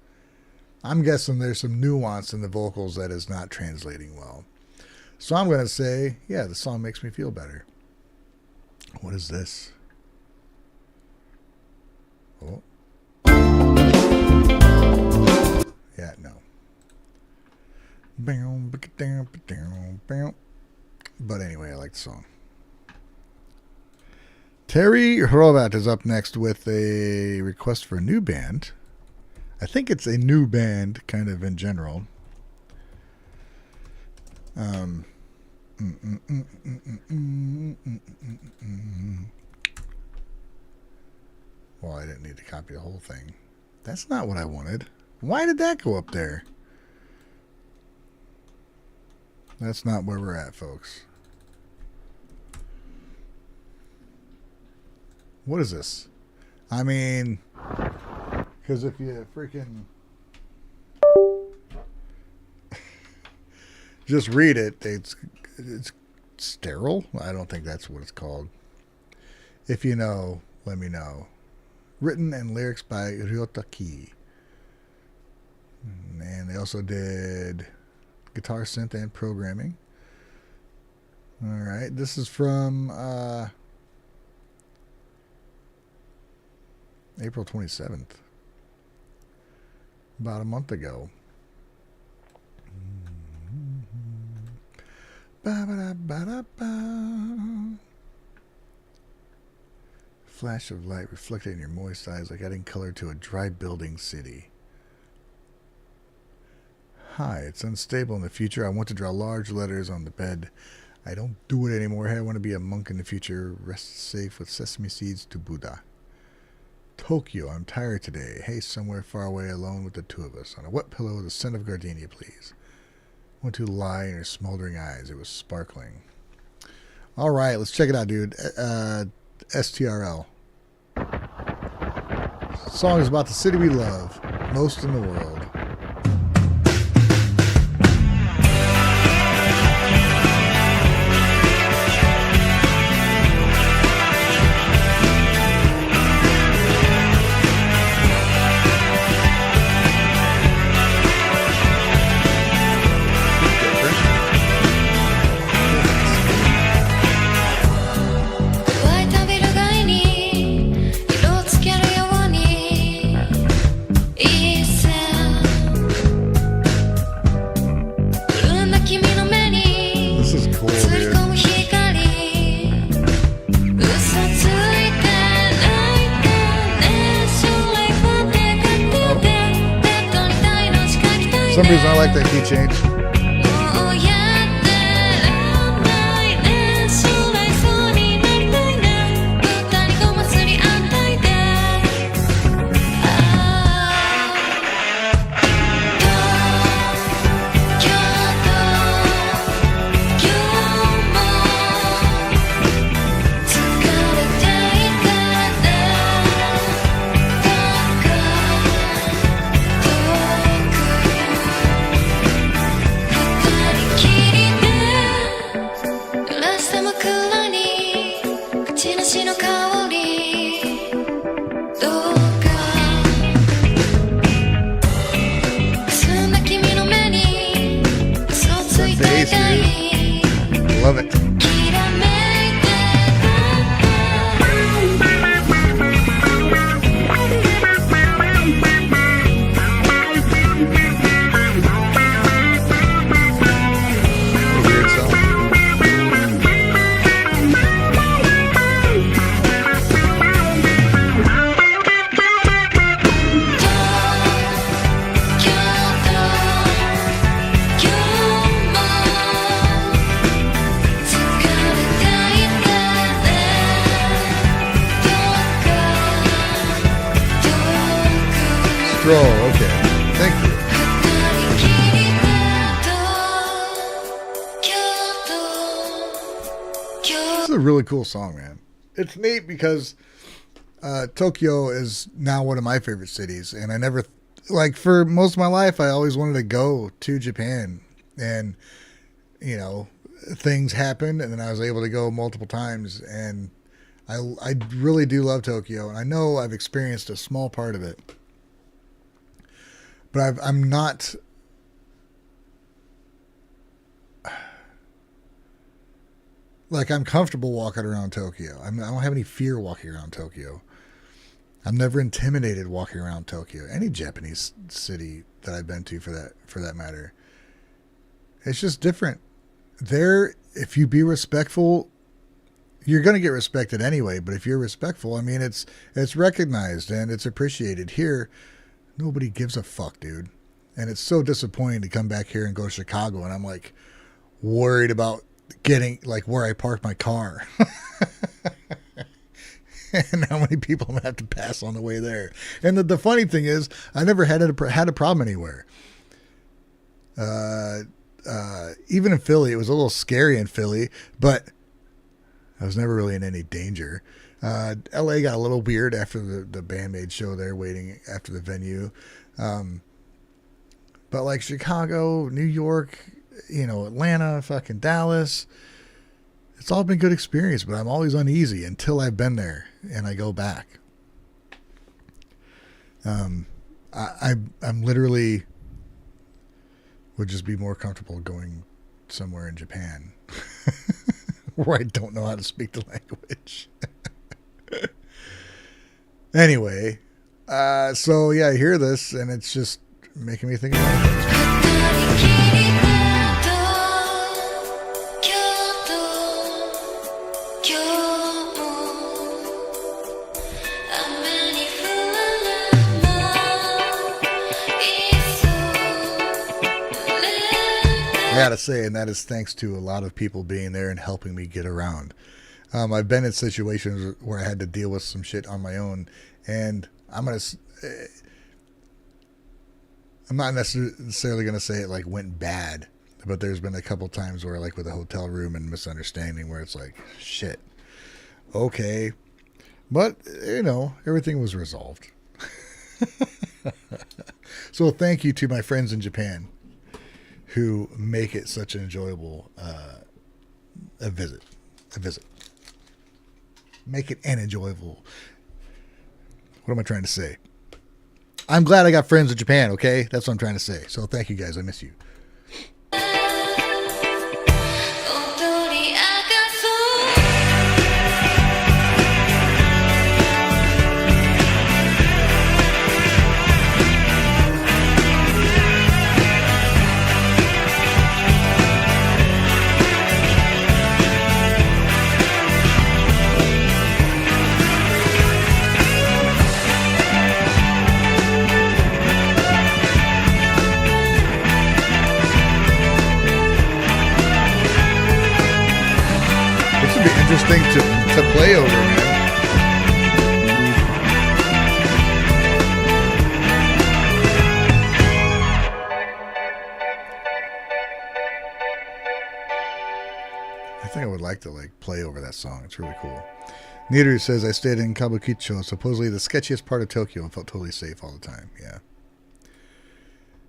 [SPEAKER 1] I'm guessing there's some nuance in the vocals that is not translating well. So I'm going to say, yeah, the song makes me feel better. What is this? Oh. Yeah, no. But anyway, I like the song. Terry Hrovat is up next with a request for a new band. I think it's a new band, kind of in general. Well, I didn't need to copy the whole thing. That's not what I wanted. Why did that go up there? That's not where we're at, folks. What is this? I mean, because if you freaking just read it, it's sterile. I don't think that's what it's called. If you know, let me know. Written and lyrics by Ryotaki. And they also did guitar, synth, and programming. All right, this is from April 27th. About a month ago. Flash of light reflected in your moist eyes like adding color to a dry building city. Hi, it's unstable in the future. I want to draw large letters on the bed. I don't do it anymore. Hey, I want to be a monk in the future. Rest safe with sesame seeds to Buddha. Tokyo, I'm tired today. Hey, somewhere far away alone with the two of us. On a wet pillow with a scent of gardenia, please. I want to lie in her smoldering eyes. It was sparkling. All right, let's check it out, dude. STRL. The song is about the city we love most in the world. For some reason I like that key change. Love it. Scroll. Okay. Thank you. This is a really cool song, man. It's neat because Tokyo is now one of my favorite cities, and I never, like, for most of my life, I always wanted to go to Japan, and you know, things happened, and then I was able to go multiple times, and I really do love Tokyo, and I know I've experienced a small part of it, but I'm not. Like, I'm comfortable walking around Tokyo. I don't have any fear walking around Tokyo. I'm never intimidated walking around Tokyo. Any Japanese city that I've been to, for that matter. It's just different. There, if you be respectful, you're going to get respected anyway. But if you're respectful, I mean, it's recognized and it's appreciated. Here, nobody gives a fuck, dude. And it's so disappointing to come back here and go to Chicago, and I'm like worried about getting, like, where I park my car and how many people I'm gonna have to pass on the way there. And the funny thing is, I never had a problem anywhere. Even in Philly, it was a little scary in Philly, but I was never really in any danger. LA got a little weird after the Bandmaid show there, waiting after the venue. But like Chicago, New York, you know, Atlanta, fucking Dallas, it's all been good experience, but I'm always uneasy until I've been there and I go back. I'm literally would just be more comfortable going somewhere in Japan where I don't know how to speak the language. Anyway, so yeah, I hear this and it's just making me think about it. I gotta say, and that is thanks to a lot of people being there and helping me get around. I've been in situations where I had to deal with some shit on my own, and I'm not necessarily gonna say it like went bad, but there's been a couple times where, like with a hotel room and misunderstanding, where it's like, shit, okay, but you know, everything was resolved. So thank you to my friends in Japan who make it such an enjoyable a visit. Make it an enjoyable. What am I trying to say? I'm glad I got friends in Japan, okay? That's what I'm trying to say. So thank you guys. I miss you. Interesting to play over, man. I think I would like to like play over that song. It's really cool. Neater says, I stayed in Kabukicho, supposedly the sketchiest part of Tokyo, and felt totally safe all the time. Yeah.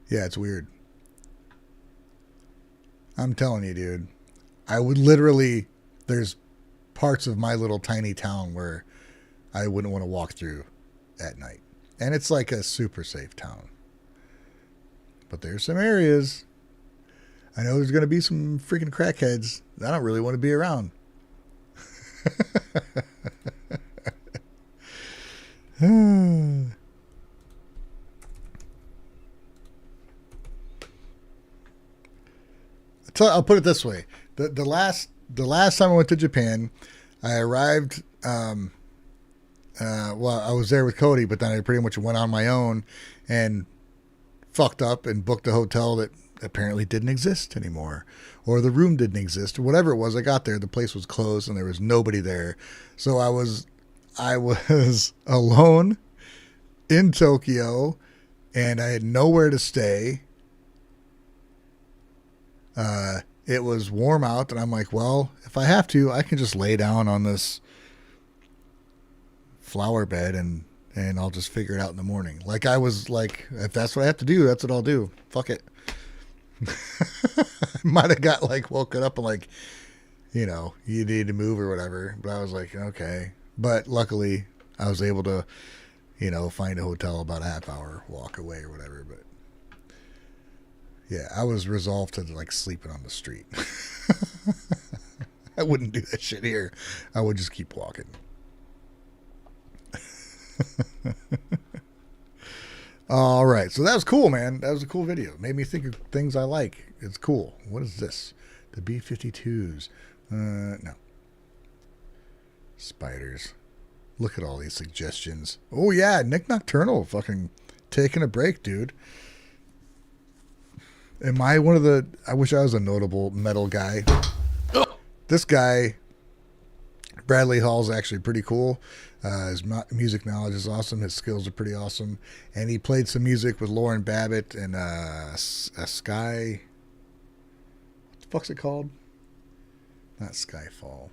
[SPEAKER 1] Yeah, it's weird. I'm telling you, dude. I would literally, there's parts of my little tiny town where I wouldn't want to walk through at night. And it's like a super safe town. But there's some areas. I know there's going to be some freaking crackheads that I don't really want to be around. I'll put it this way. The last time I went to Japan, I arrived, well, I was there with Cody, but then I pretty much went on my own and fucked up and booked a hotel that apparently didn't exist anymore, or the room didn't exist, or whatever it was. I got there, the place was closed and there was nobody there. So I was alone in Tokyo and I had nowhere to stay. It was warm out, and I'm like, well, if I have to, I can just lay down on this flower bed and I'll just figure it out in the morning. Like, I was like, if that's what I have to do, that's what I'll do. Fuck it. I might have got like woken up and like, you know, you need to move or whatever. But I was like, okay. But luckily, I was able to, you know, find a hotel about a half hour walk away or whatever. But yeah, I was resolved to like sleeping on the street. I wouldn't do that shit here. I would just keep walking. All right, so that was cool, man. That was a cool video. Made me think of things I like. It's cool. What is this? The B-52s. No. Spiders. Look at all these suggestions. Oh yeah, Nick Nocturnal fucking taking a break, dude. Am I one of the... I wish I was a notable metal guy. This guy, Bradley Hall's actually pretty cool. His music knowledge is awesome. His skills are pretty awesome. And he played some music with Lauren Babbitt and a Sky... What the fuck's it called? Not Skyfall.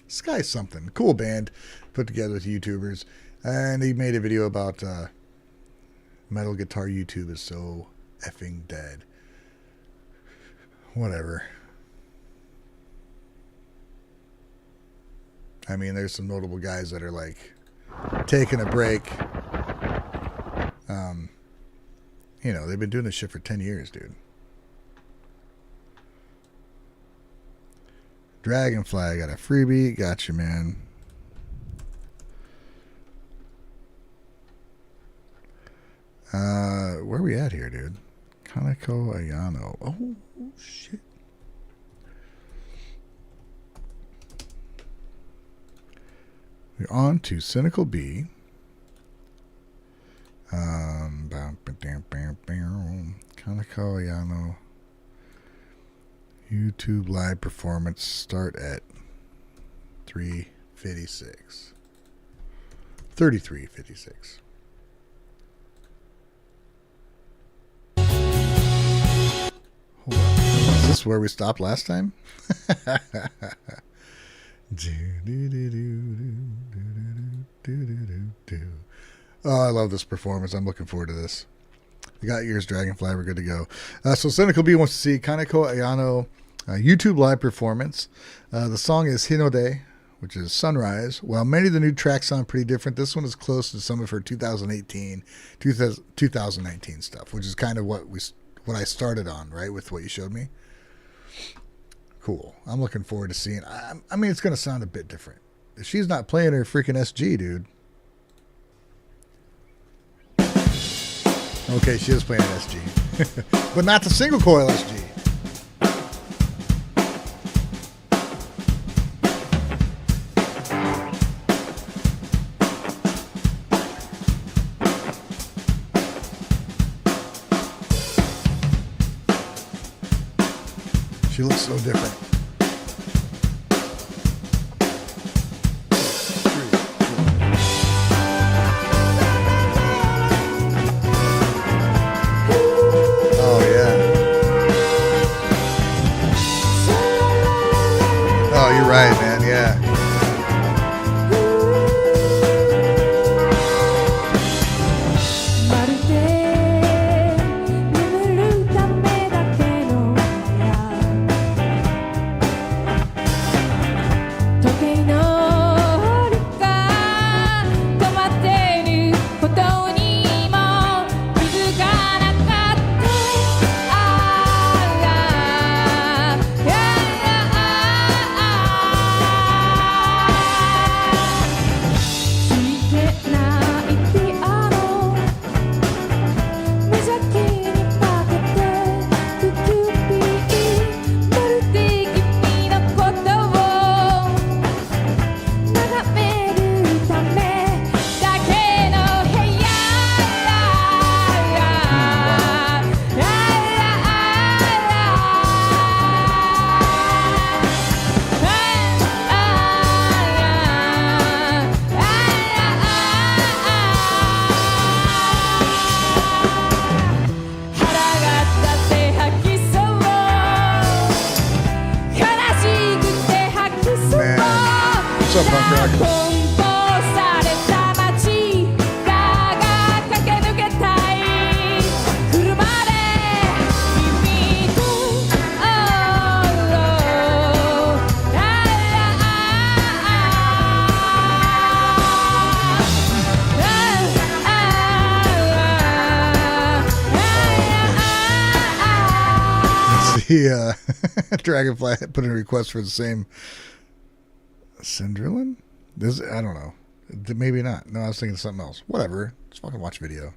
[SPEAKER 1] Sky something. Cool band put together with YouTubers. And he made a video about metal guitar YouTube is so effing dead. Whatever. I mean, there's some notable guys that are like taking a break. You know, they've been doing this shit for 10 years, dude. Dragonfly got a freebie. Gotcha, man. Where are we at here, dude? Kanekoayano. Oh, shit. We're on to Cynical B. Kanekoayano. YouTube live performance start at 3:56. 33:56. Hold on. Is this where we stopped last time? Oh, I love this performance. I'm looking forward to this. We got yours, Dragonfly. We're good to go. So Cynical B wants to see kanekoayano YouTube live performance. The song is Hinode, which is sunrise. While many of the new tracks sound pretty different, this one is close to some of her 2019 stuff, which is kind of what I started on, right, with what you showed me. Cool. I'm looking forward to seeing. I mean, it's going to sound a bit different. She's not playing her freaking SG, dude. Okay, she is playing an SG. But not the single coil SG. She looks so different. Right, man, yeah. Dragon.
[SPEAKER 3] 梱包された街だが駆け抜けたい車で君と
[SPEAKER 1] The Dragonfly put in a request for the same Cinderlin? This, I don't know. Maybe not. No, I was thinking of something else. Whatever. Just fucking watch video.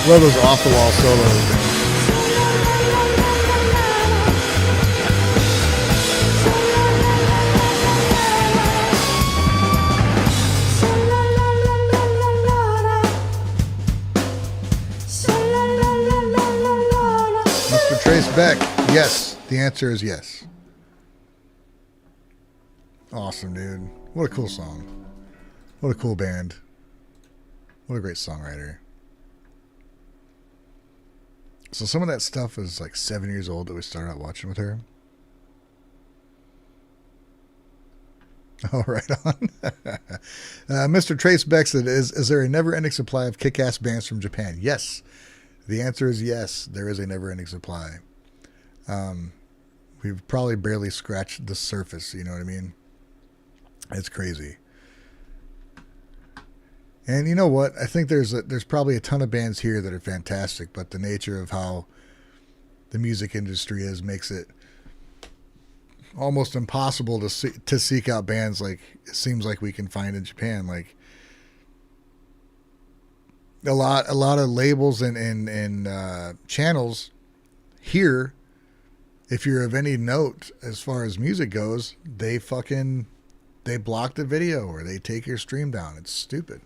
[SPEAKER 1] Love those off the wall solos. Mr. Trace Beck, yes. The answer is yes. Awesome, dude. What a cool song. What a cool band. What a great songwriter. So some of that stuff is like 7 years old that we started out watching with her. Oh, right on. Mr. Trace Beck said, is there a never-ending supply of kick-ass bands from Japan? Yes. The answer is yes. There is a never-ending supply. We've probably barely scratched the surface. You know what I mean? It's crazy. And you know what? I think there's probably a ton of bands here that are fantastic, but the nature of how the music industry is makes it almost impossible to seek out bands like it seems like we can find in Japan. Like a lot of labels and channels here, if you're of any note as far as music goes, they block the video or they take your stream down. It's stupid.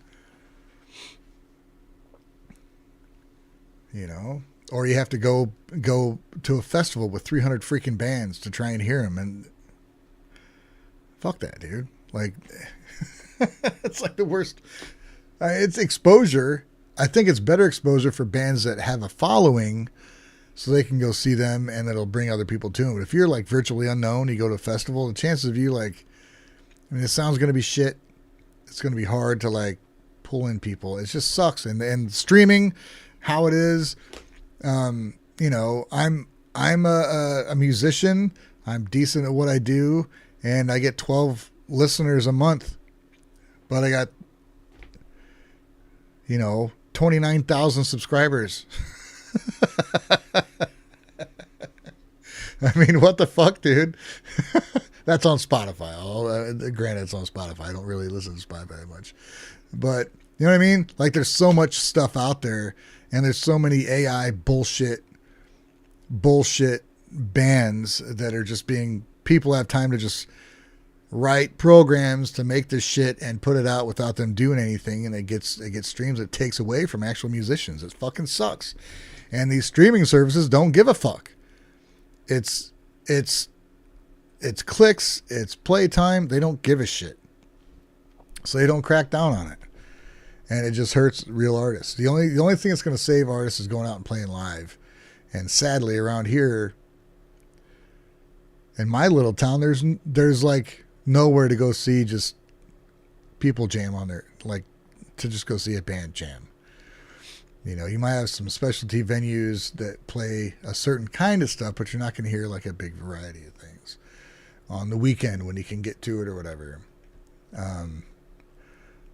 [SPEAKER 1] You know, or you have to go to a festival with 300 freaking bands to try and hear them, and fuck that, dude. Like, it's like the worst. It's exposure. I think it's better exposure for bands that have a following, so they can go see them, and it'll bring other people to them. But if you're like virtually unknown, you go to a festival, the chances of you like, I mean, the sound's gonna be shit. It's gonna be hard to like pull in people. It just sucks, and streaming. How it is, you know, I'm a musician. I'm decent at what I do, and I get 12 listeners a month. But I got, you know, 29,000 subscribers. I mean, what the fuck, dude? That's on Spotify. Granted, it's on Spotify. I don't really listen to Spotify very much, but you know what I mean? Like, there's so much stuff out there. And there's so many AI bullshit bands that are just people have time to just write programs to make this shit and put it out without them doing anything. And it gets streams. It takes away from actual musicians. It fucking sucks. And these streaming services don't give a fuck. It's clicks. It's playtime. They don't give a shit. So they don't crack down on it. And it just hurts real artists. The only thing that's going to save artists is going out and playing live. And sadly, around here, in my little town, there's like nowhere to go see just people jam on there, like to just go see a band jam. You know, you might have some specialty venues that play a certain kind of stuff, but you're not going to hear like a big variety of things on the weekend when you can get to it or whatever.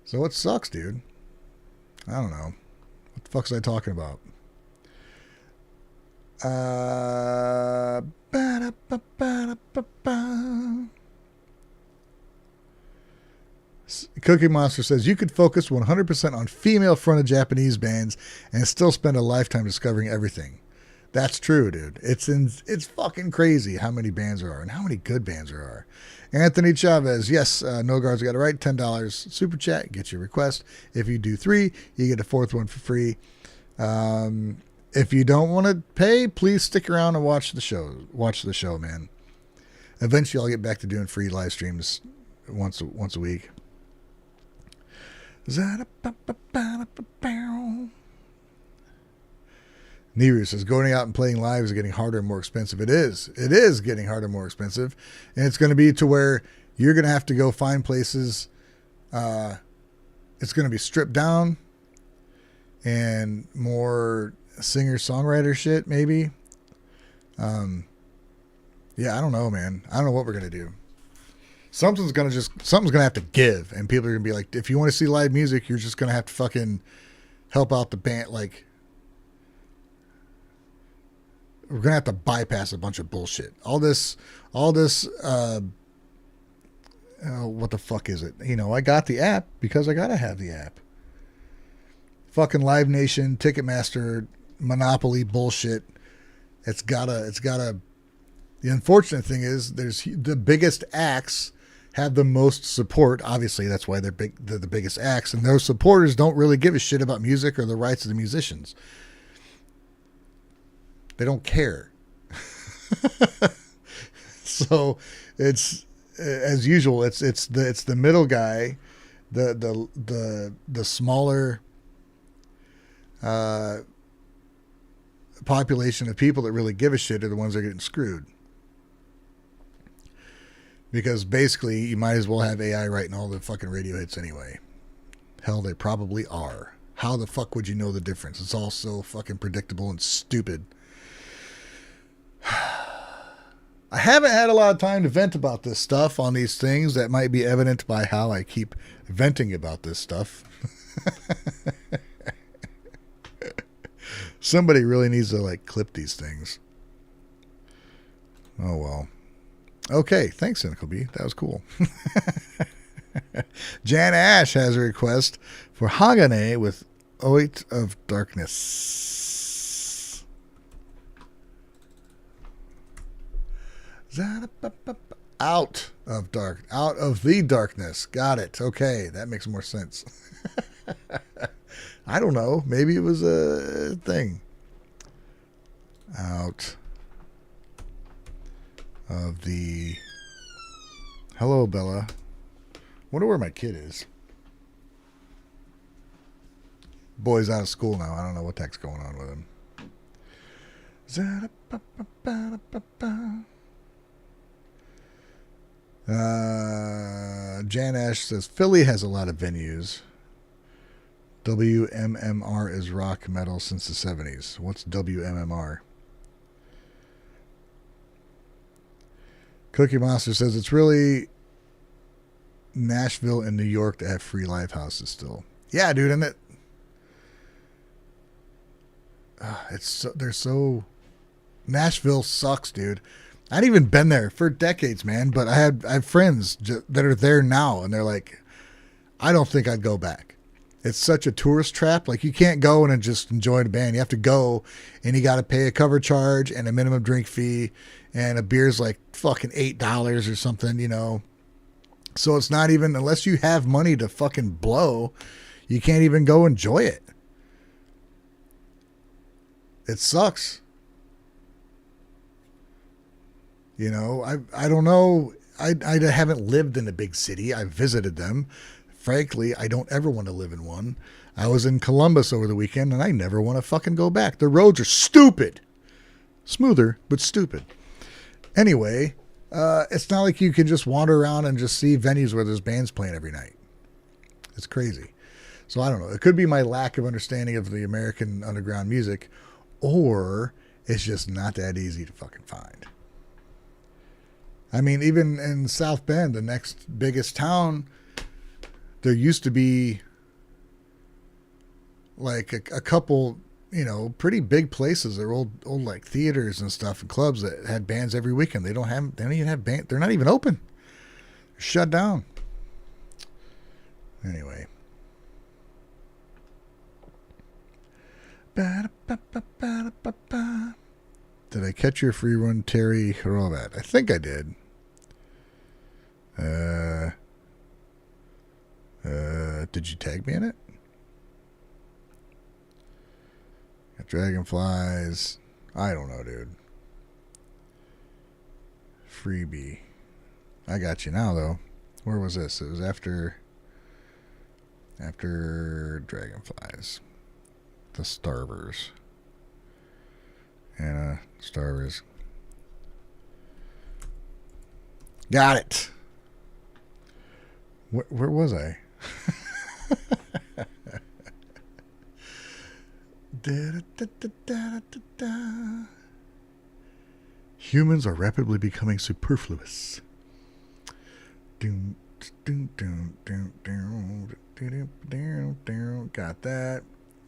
[SPEAKER 1] So it sucks, dude. I don't know. What the fuck was I talking about? Cookie Monster says, you could focus 100% on female-fronted Japanese bands and still spend a lifetime discovering everything. That's true, dude. It's fucking crazy how many bands there are and how many good bands there are. Anthony Chavez, yes, No Guards got it right. $10 super chat, get your request. If you do 3, you get a 4th one for free. If you don't want to pay, please stick around and watch the show. Watch the show, man. Eventually, I'll get back to doing free live streams once a week. Neru says, going out and playing live is getting harder and more expensive. It is. It is getting harder and more expensive. And it's going to be to where you're going to have to go find places. It's going to be stripped down and more singer-songwriter shit, maybe. Yeah, I don't know, man. I don't know what we're going to do. Something's going to have to give. And people are going to be like, if you want to see live music, you're just going to have to fucking help out the band. Like, we're going to have to bypass a bunch of bullshit. All this, what the fuck is it? You know, I got the app because I got to have the app. Fucking Live Nation, Ticketmaster, Monopoly bullshit. It's gotta, the unfortunate thing is the biggest acts have the most support. Obviously, that's why they're the biggest acts. And those supporters don't really give a shit about music or the rights of the musicians. They don't care. So it's, as usual, it's the middle guy, the smaller population of people that really give a shit are the ones that are getting screwed. Because basically, you might as well have AI writing all the fucking radio hits anyway. Hell, they probably are. How the fuck would you know the difference? It's all so fucking predictable and stupid. I haven't had a lot of time to vent about this stuff on these things. That might be evident by how I keep venting about this stuff. Somebody really needs to like clip these things. Oh well. Okay, thanks, Cynical B. That was cool. Jan Ash has a request for Hagane with Oit of Darkness. Out of the darkness. Got it. Okay, that makes more sense. I don't know. Maybe it was a thing. Out of the... Hello, Bella. Wonder where my kid is. Boy's out of school now. I don't know what the heck's going on with him. Jan Ash says, Philly has a lot of venues. WMMR is rock metal since the 70s. What's WMMR? Cookie Monster says it's really Nashville and New York that have free live houses still. Yeah, dude, and they're so Nashville sucks, dude. I'd even been there for decades, man, but I have friends that are there now, and they're like, I don't think I'd go back. It's such a tourist trap. Like, you can't go and just enjoy the band. You have to go, and you got to pay a cover charge and a minimum drink fee, and a beer's like fucking $8 or something, you know. So it's not even, unless you have money to fucking blow, you can't even go enjoy it. It sucks. You know, I don't know. I haven't lived in a big city. I've visited them. Frankly, I don't ever want to live in one. I was in Columbus over the weekend, and I never want to fucking go back. The roads are stupid. Smoother, but stupid. Anyway, it's not like you can just wander around and just see venues where there's bands playing every night. It's crazy. So I don't know. It could be my lack of understanding of the American underground music, or it's just not that easy to fucking find. I mean, even in South Bend, the next biggest town, there used to be like a couple, you know, pretty big places. They're old like theaters and stuff and clubs that had bands every weekend. They don't even have band. They're not even open. They're shut down. Anyway. Did I catch your free run, Terry Hrovat? I think I did. Did you tag me in it? Got dragonflies. I don't know, dude. Freebie. I got you now, though. Where was this? It was after dragonflies. The starvers. And starvers. Got it. Where was I? Humans are rapidly becoming superfluous. Got that.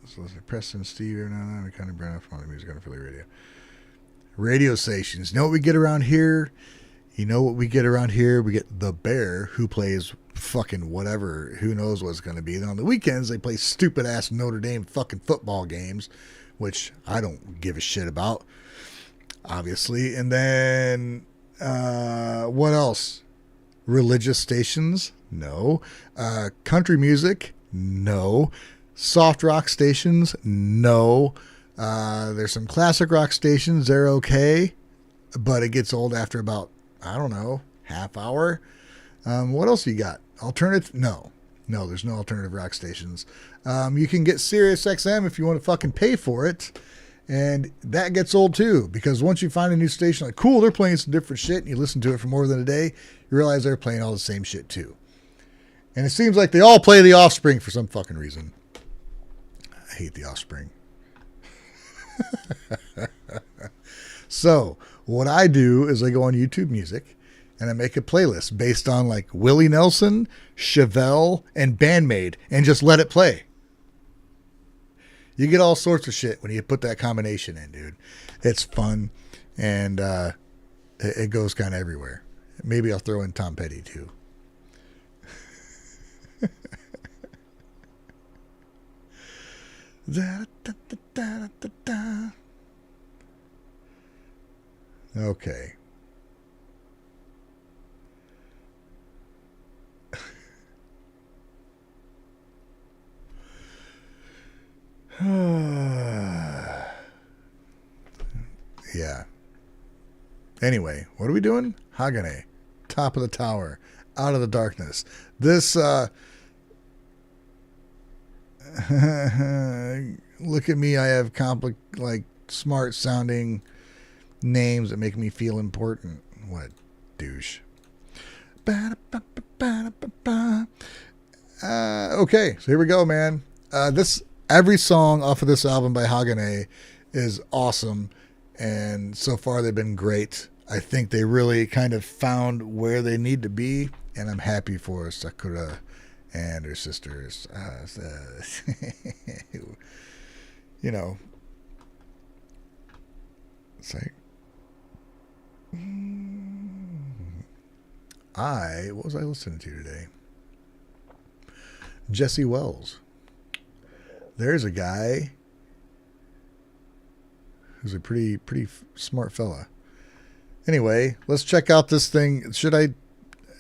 [SPEAKER 1] So let's Preston, Steve, now we kind of burn off on the music on Philly radio. Radio stations. You know what we get around here? We get the Bear, who plays fucking whatever. Who knows what's going to be. Then on the weekends, they play stupid ass Notre Dame fucking football games, which I don't give a shit about, obviously. And then, what else? Religious stations? No. Country music? No. Soft rock stations? No. There's some classic rock stations. They're okay, but it gets old after about, I don't know, half hour. What else you got? Alternative? No, there's no alternative rock stations. You can get Sirius XM if you want to fucking pay for it. And that gets old too, because once you find a new station, like, cool, they're playing some different shit, and you listen to it for more than a day, you realize they're playing all the same shit too. And it seems like they all play The Offspring for some fucking reason. I hate The Offspring. So what I do is I go on YouTube Music and I make a playlist based on like Willie Nelson, Chevelle, and Bandmate, and just let it play. You get all sorts of shit when you put that combination in, dude. It's fun, and it goes kind of everywhere. Maybe I'll throw in Tom Petty too. Okay. Yeah. Anyway, what are we doing? Hagane, Top of the Tower, Out of the Darkness. This, look at me. I have smart sounding names that make me feel important. What a douche. Okay, so here we go, man. Every song off of this album by Hagane is awesome, and so far they've been great. I think they really kind of found where they need to be, and I'm happy for Sakura and her sisters. You know, it's like, what was I listening to today? Jesse Wells. There's a guy who's a pretty smart fella. Anyway, let's check out this thing.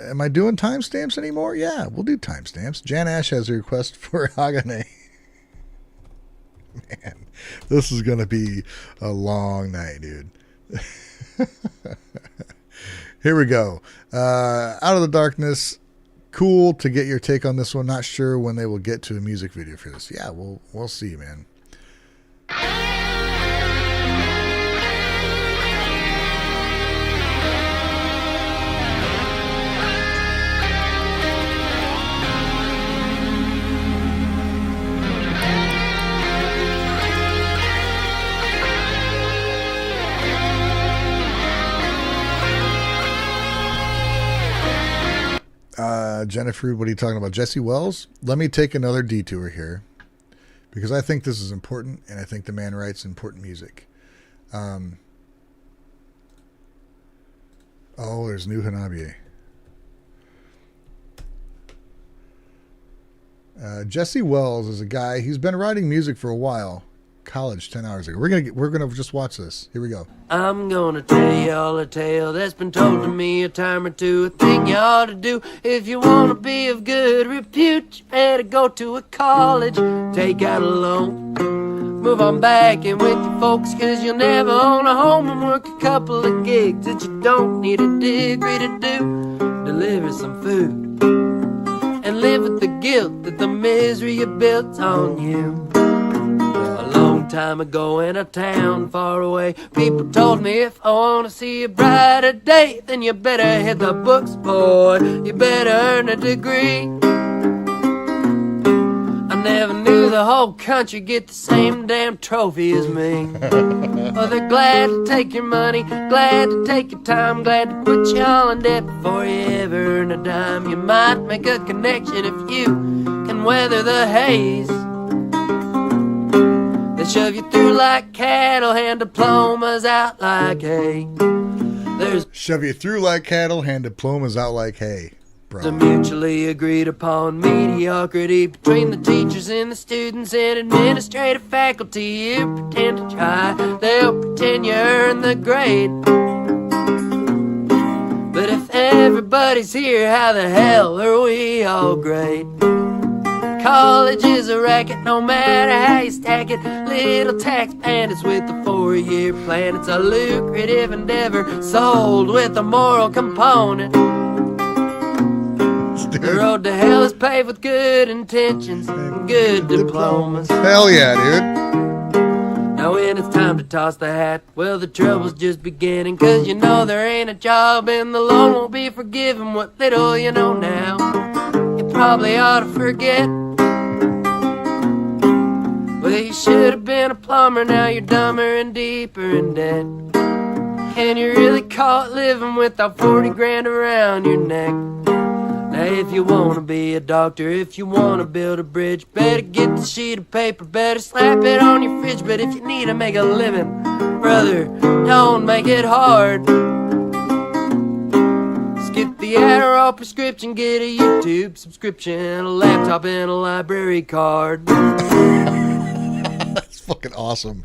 [SPEAKER 1] Am I doing timestamps anymore? Yeah, we'll do timestamps. Jan Ash has a request for Hagane. Man, this is going to be a long night, dude. Here we go. Out of the Darkness. Cool to get your take on this one. Not sure when they will get to a music video for this. Yeah, we'll see, man. Jennifer, what are you talking about? Jesse Wells? Let me take another detour here, because I think this is important, and I think the man writes important music. There's new Hanabi. Jesse Wells is a guy, he's been writing music for a while, college 10 hours ago. We're gonna just watch this. Here we go.
[SPEAKER 7] I'm gonna tell y'all a tale that's been told to me a time or two. A thing you ought to do if you wanna be of good repute. You better go to a college, take out a loan, move on back in with your folks, 'cause you'll never own a home and work a couple of gigs that you don't need a degree to do. Deliver some food and live with the guilt that the misery you built on you. A long time ago in a town far away, people told me if I want to see a brighter day, then you better hit the books, boy. You better earn a degree. I never knew the whole country get the same damn trophy as me. Oh, they're glad to take your money, glad to take your time, glad to put you all in debt before you ever earn a dime. You might make a connection if you can weather the haze. They shove you through like cattle, hand diplomas out like hay. There's
[SPEAKER 1] Shove you through like cattle, hand diplomas out like hay.
[SPEAKER 7] the mutually agreed upon mediocrity between the teachers and the students and administrative faculty. You pretend to try, they'll pretend you earn the grade. But if everybody's here, how the hell are we all great? College is a racket, no matter how you stack it. Little tax bandits with a 4-year plan. It's a lucrative endeavor, sold with a moral component. The road to hell is paved with good intentions and good diplomas.
[SPEAKER 1] Hell yeah, dude.
[SPEAKER 7] Now when it's time to toss the hat, well, the trouble's just beginning, 'cause you know there ain't a job and the loan won't be forgiven. What little you know now, you probably ought to forget. Well, you should have been a plumber, now you're dumber and deeper in debt. Can you really call it living without 40 grand around your neck? Now if you wanna be a doctor, if you wanna build a bridge, better get the sheet of paper, better slap it on your fridge. But if you need to make a living, brother, don't make it hard. Skip the Adderall prescription, get a YouTube subscription, a laptop and a library card.
[SPEAKER 1] That's fucking awesome.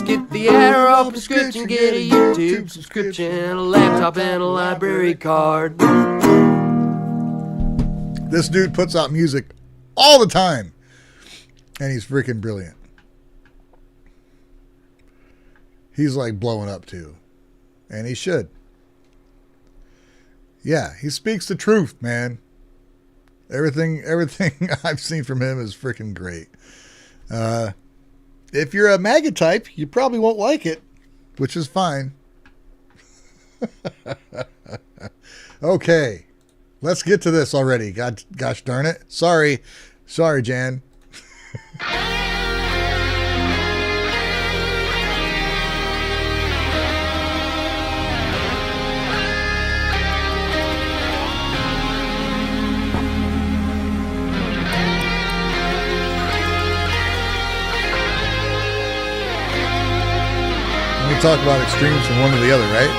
[SPEAKER 7] Skip the Adderall prescription, get a YouTube subscription, a laptop and a library card.
[SPEAKER 1] This dude puts out music all the time, and he's freaking brilliant. He's like blowing up too, and he should. Yeah, he speaks the truth, man. Everything I've seen from him is freaking great. If you're a MAGA type, you probably won't like it, which is fine. Okay, let's get to this already. Gosh darn it. Sorry, Jan. We talk about extremes from one to the other, right?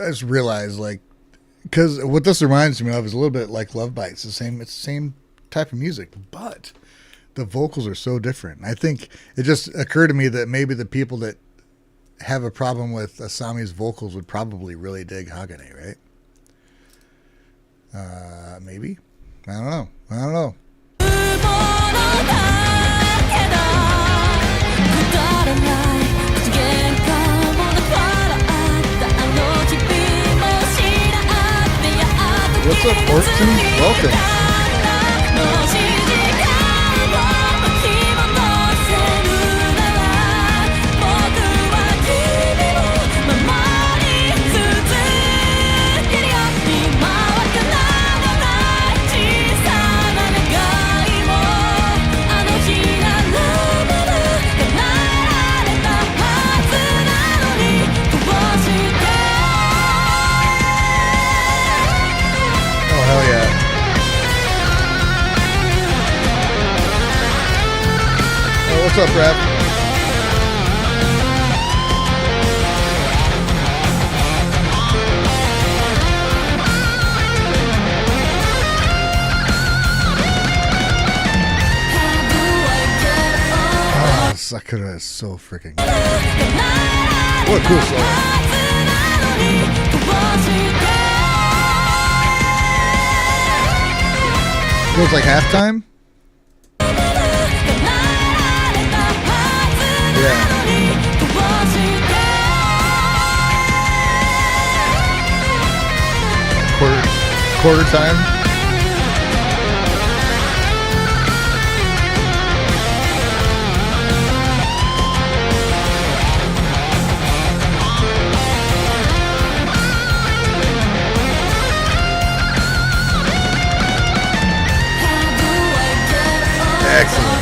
[SPEAKER 1] just realized, like, because what this reminds me of is a little bit like Love Bites. It's the same type of music, but the vocals are so different. I think it just occurred to me that maybe the people that have a problem with Asami's vocals would probably really dig Hagane, right? Maybe. I don't know. What's up, Orton? Welcome. Hell yeah. Oh, what's up, Rap? Oh, Sakura is so freaking good. What a cool song. Feels like halftime? Yeah. Quarter time? Excellent.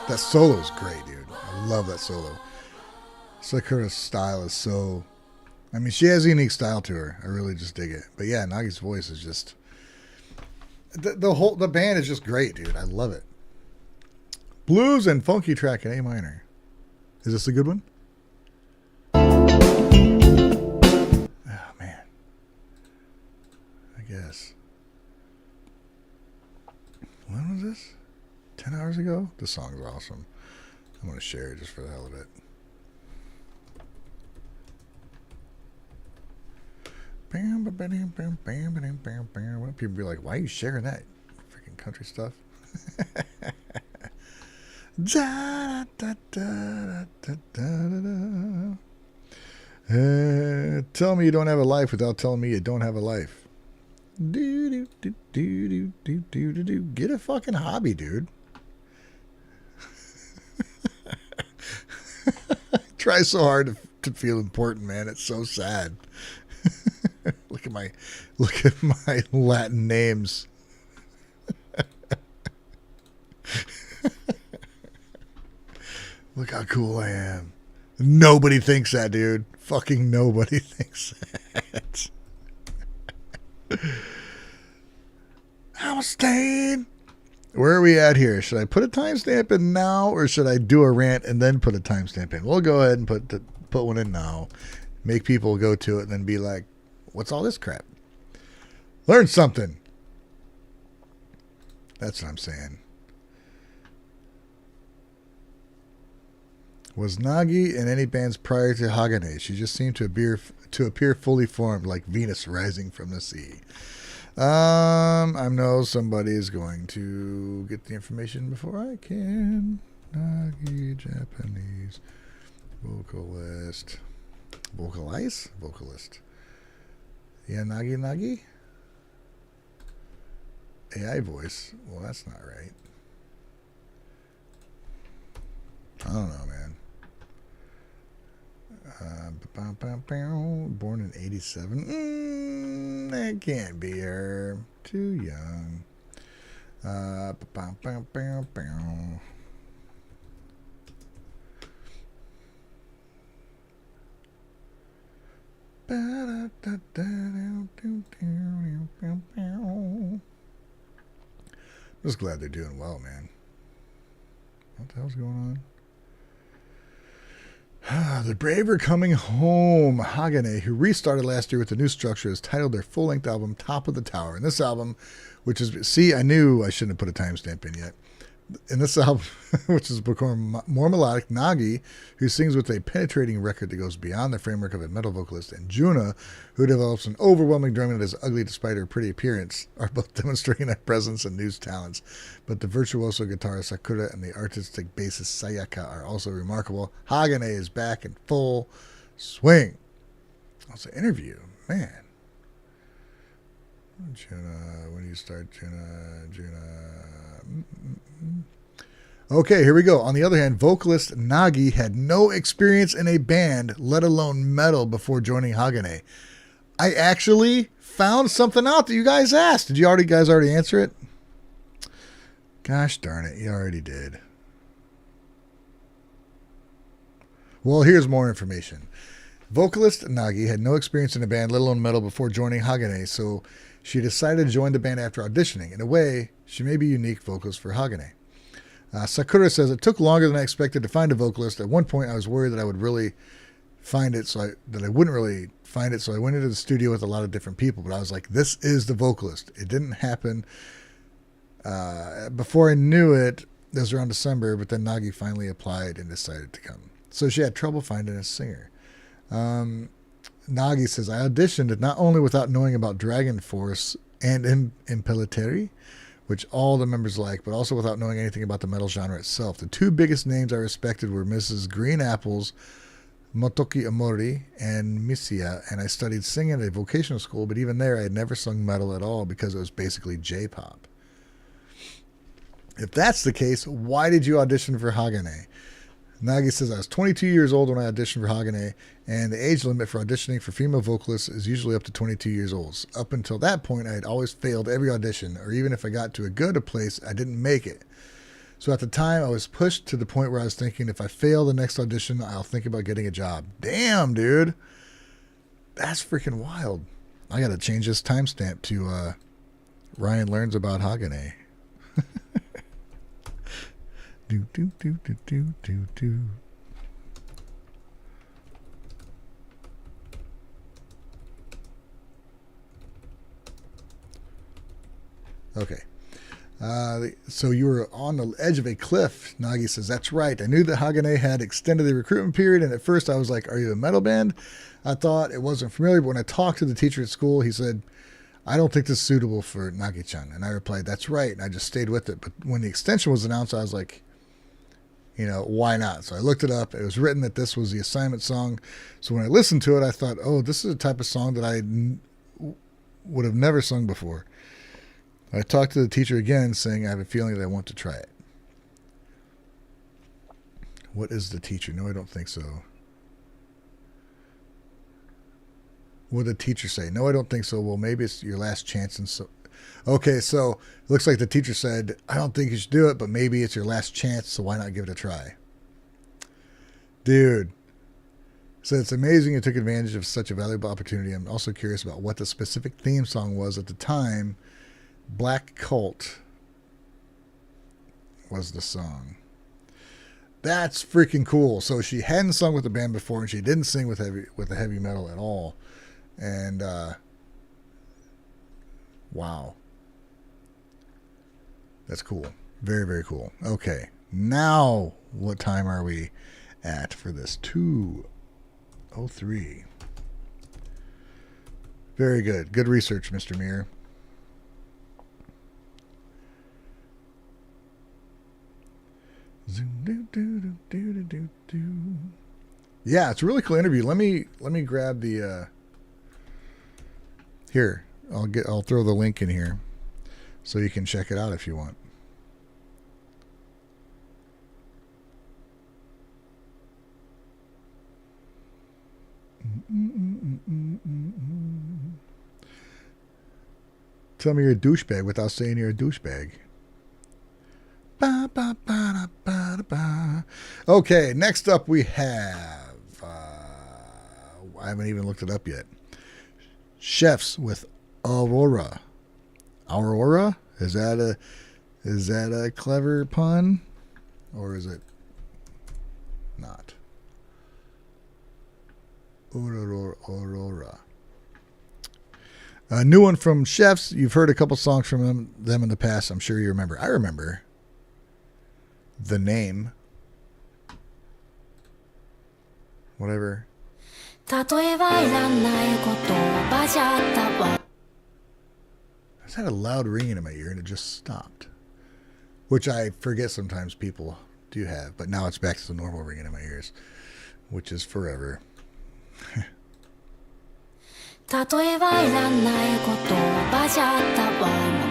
[SPEAKER 1] That solo is great, dude. I love that solo. Sakura's style is so... I mean, she has a unique style to her. I really just dig it. But yeah, Nagi's voice is just... The band is just great, dude. I love it. Blues and funky track in A minor. Is this a good one? Oh, man. I guess. ago. This song's awesome. I'm going to share it just for the hell of it. People be like, why are you sharing that? Freaking country stuff. Tell me you don't have a life without telling me you don't have a life. Get a fucking hobby, dude. Try so hard to feel important, man. It's so sad. Look at my Latin names. Look how cool I am. Nobody thinks that, dude. Fucking nobody thinks that. I'm staying. Where are we at here? Should I put a timestamp in now, or should I do a rant and then put a timestamp in? We'll go ahead and put one in now. Make people go to it and then be like, what's all this crap? Learn something. That's what I'm saying. Was Nagi in any bands prior to Hagane? She just seemed to appear fully formed, like Venus rising from the sea. I know somebody is going to get the information before I can. Nagi, Japanese vocalist. Vocalist. Yeah, Nagi? AI voice. Well, that's not right. I don't know, man. Born in 87. That can't be her. Too young. Just glad they're doing well, man. What the hell's going on? The Brave are coming home. Hagane, who restarted last year with a new structure, has titled their full-length album Top of the Tower. And this album, which is... See, I knew I shouldn't have put a timestamp in yet. In this album, which is become more melodic, Nagi, who sings with a penetrating record that goes beyond the framework of a metal vocalist, and Juna, who develops an overwhelming drumming that is ugly despite her pretty appearance, are both demonstrating their presence and new talents. But the virtuoso guitarist Sakura and the artistic bassist Sayaka are also remarkable. Hagane is back in full swing. Also, interview, man. Juna, when do you start, Juna? Okay, here we go. On the other hand, vocalist Nagi had no experience in a band, let alone metal, before joining Hagane. I actually found something out that you guys asked. Did you guys already answer it? Gosh darn it, you already did. Well, here's more information. Vocalist Nagi had no experience in a band, let alone metal, before joining Hagane, so she decided to join the band after auditioning. In a way, she may be a unique vocalist for Hagane. Sakura says, it took longer than I expected to find a vocalist. At one point, I was worried that I would really find it, so I wouldn't really find it. So I went into the studio with a lot of different people, but I was like, this is the vocalist. It didn't happen. Before I knew it, it was around December, but then Nagi finally applied and decided to come. So she had trouble finding a singer. Nagi says, I auditioned not only without knowing about Dragon Force and Impellitteri, which all the members like, but also without knowing anything about the metal genre itself. The two biggest names I respected were Mrs. Green Apple's Motoki Amori and Misia, and I studied singing at a vocational school, but even there I had never sung metal at all because it was basically J-pop. If that's the case, why did you audition for Hagane? Nagi says, I was 22 years old when I auditioned for Hagane, and the age limit for auditioning for female vocalists is usually up to 22 years old. Up until that point, I had always failed every audition, or even if I got to a good place, I didn't make it. So at the time, I was pushed to the point where I was thinking, if I fail the next audition, I'll think about getting a job. Damn, dude. That's freaking wild. I got to change this timestamp to Ryan learns about Hagane. Do, do, do, do, do, do, do. Okay. So you were on the edge of a cliff. Nagi says, that's right. I knew that Hagane had extended the recruitment period, and at first I was like, are you a metal band? I thought it wasn't familiar, but when I talked to the teacher at school, he said, I don't think this is suitable for Nagi-chan. And I replied, that's right. And I just stayed with it. But when the extension was announced, I was like, why not? So I looked it up. It was written that this was the assignment song. So when I listened to it, I thought, oh, this is a type of song that I would have never sung before. I talked to the teacher again, saying I have a feeling that I want to try it. What is the teacher? No, I don't think so. What did the teacher say? No, I don't think so. Well, maybe it's your last chance. And so, okay, so it looks like the teacher said, I don't think you should do it, but maybe it's your last chance, so why not give it a try? Dude. So it's amazing you took advantage of such a valuable opportunity. I'm also curious about what the specific theme song was at the time. Black Cult was the song. That's freaking cool. So she hadn't sung with the band before, and she didn't sing with the heavy metal at all. And wow, that's cool. Very, very cool. Okay, now what time are we at for this? 2:03. Very good. Good research, Mr. Muir. Yeah, it's a really cool interview. Let me grab the here. I'll throw the link in here so you can check it out if you want. Tell me you're a douchebag without saying you're a douchebag. Ba, ba, ba, ba, ba. Okay, next up we have I haven't even looked it up yet. Chefs with Aurora. Aurora? Is that a clever pun? Or is it not? Aurora. A new one from Chefs. You've heard a couple songs from them in the past. I'm sure you remember. I remember the name. Whatever. Is that a loud ringing in my ear and it just stopped? Which I forget sometimes people do have, but now it's back to the normal ringing in my ears, which is forever.
[SPEAKER 8] 例えはいらない言葉じゃったわも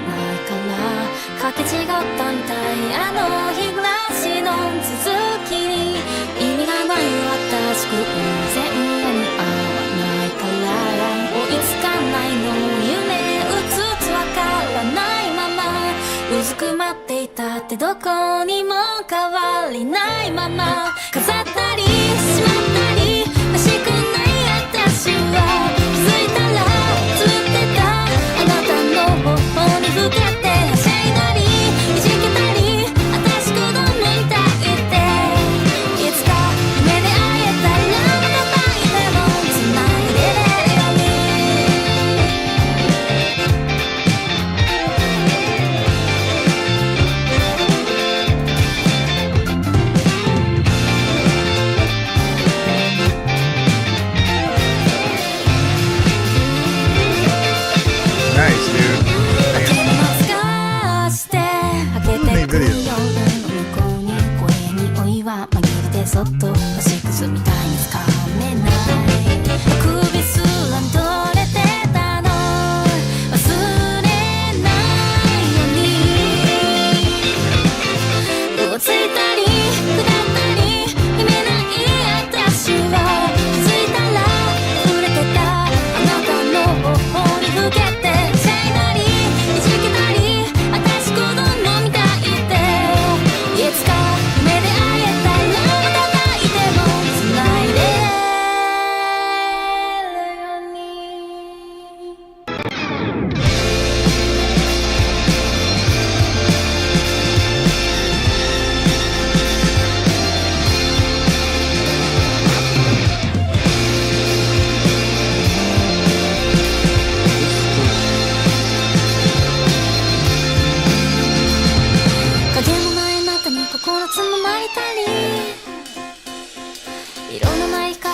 [SPEAKER 8] ないからかけ違ったんたいあの日暮らしの続きに意味がない私偶然に合わないから追いつかないの夢うつつわからないままうずくまっていたってどこにも変わりないまま飾ったりしまったり欲しくない私は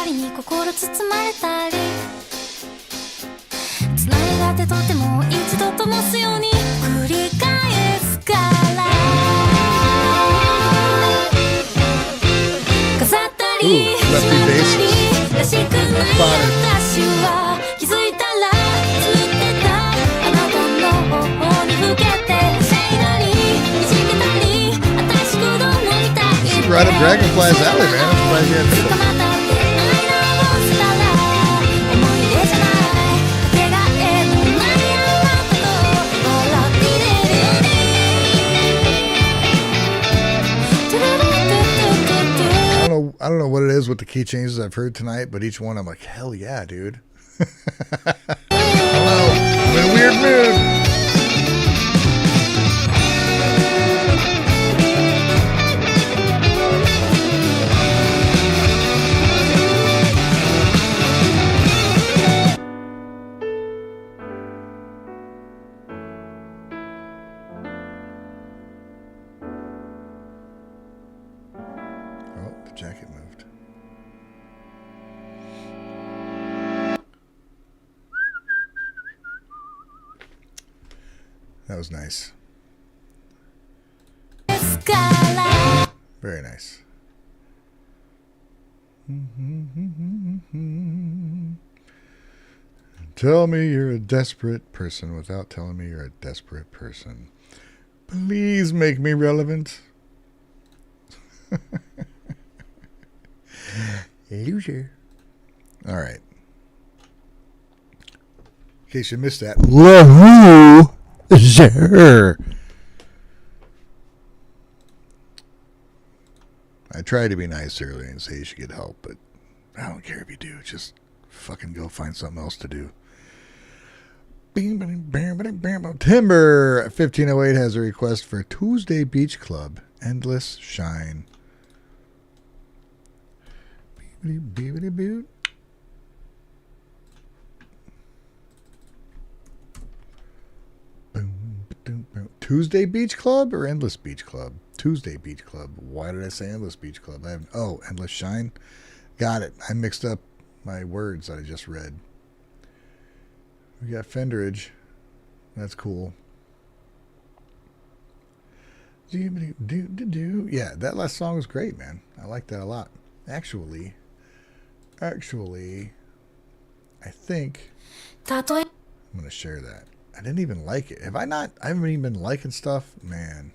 [SPEAKER 8] りに心包まれたり繋いだ手とても一度灯すように繰り返すから飾ったりしまったりらしくない私は気づいたらずっとてたあなたの方に向けてはしゃいだりいじけたり私子供みたい
[SPEAKER 1] This is right up Dragonfly's alley, man. I'm surprised you hadn't seen it. I don't know what it is with the key changes I've heard tonight, but each one I'm like, hell yeah, dude. I don't know. I'm in a weird mood. Jacket moved. That was nice. Very nice. Tell me you're a desperate person without telling me you're a desperate person. Please make me relevant. Loser. All right. In case you missed that. Loser. I tried to be nice earlier and say you should get help, but I don't care if you do. Just fucking go find something else to do. Timber 1508 has a request for Tuesday Beach Club. Endless Shine. Tuesday Beach Club or Endless Beach Club? Tuesday Beach Club. Why did I say Endless Beach Club? Endless Shine. Got it. I mixed up my words that I just read. We got Fenderidge. That's cool. Yeah, that last song was great, man. I like that a lot. Actually, I think I'm going to share that. I didn't even like it. Have I not? I haven't even been liking stuff. Man.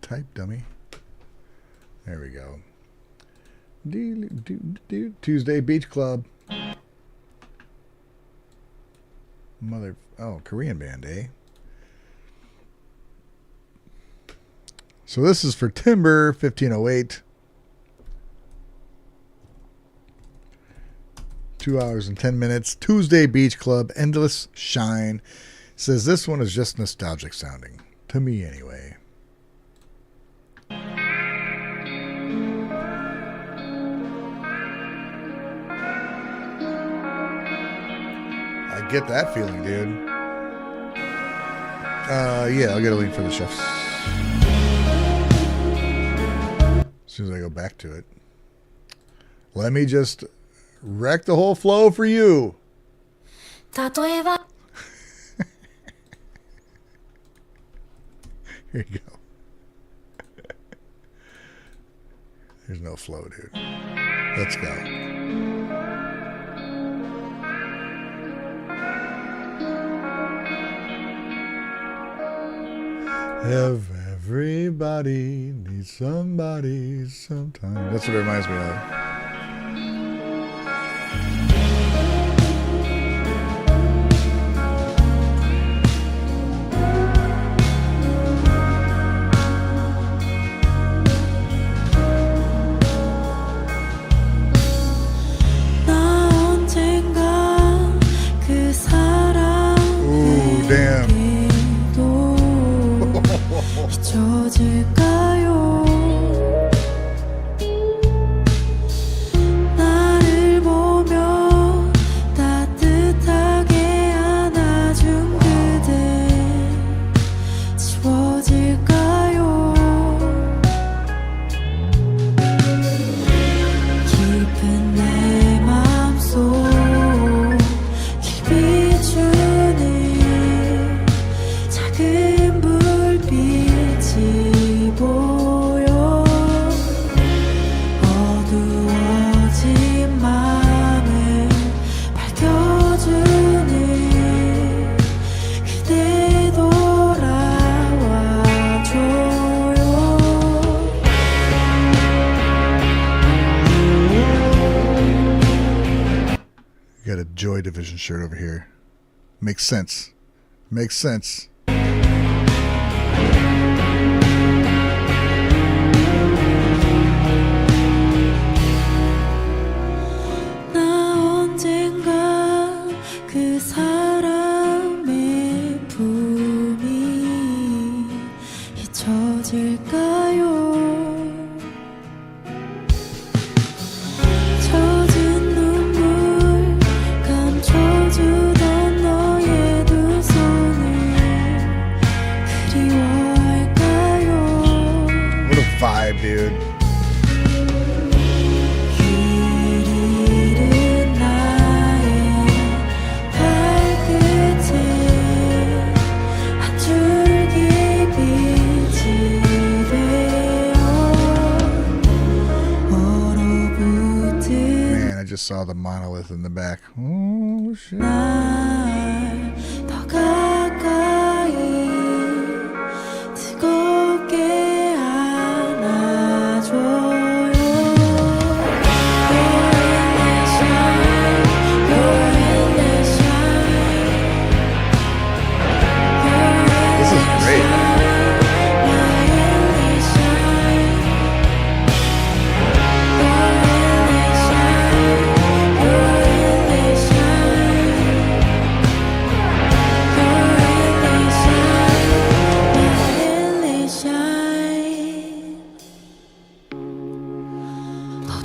[SPEAKER 1] Type dummy. There we go. Tuesday Beach Club. Korean band, eh? So this is for Timber 1508. 2 hours and 10 minutes. Tuesday Beach Club, Endless Shine. Says this one is just nostalgic sounding. To me, anyway. I get that feeling, dude. Yeah, I'll get a link for the chefs. As soon as I go back to it. Let me just wreck the whole flow for you. Here you go. There's no flow, dude. Let's go. Everybody needs somebody sometime. That's what it reminds me of. We got a Joy Division shirt over here. Makes sense. Makes sense. Vibe, dude. Man, I just saw the monolith in the back. Oh, shit.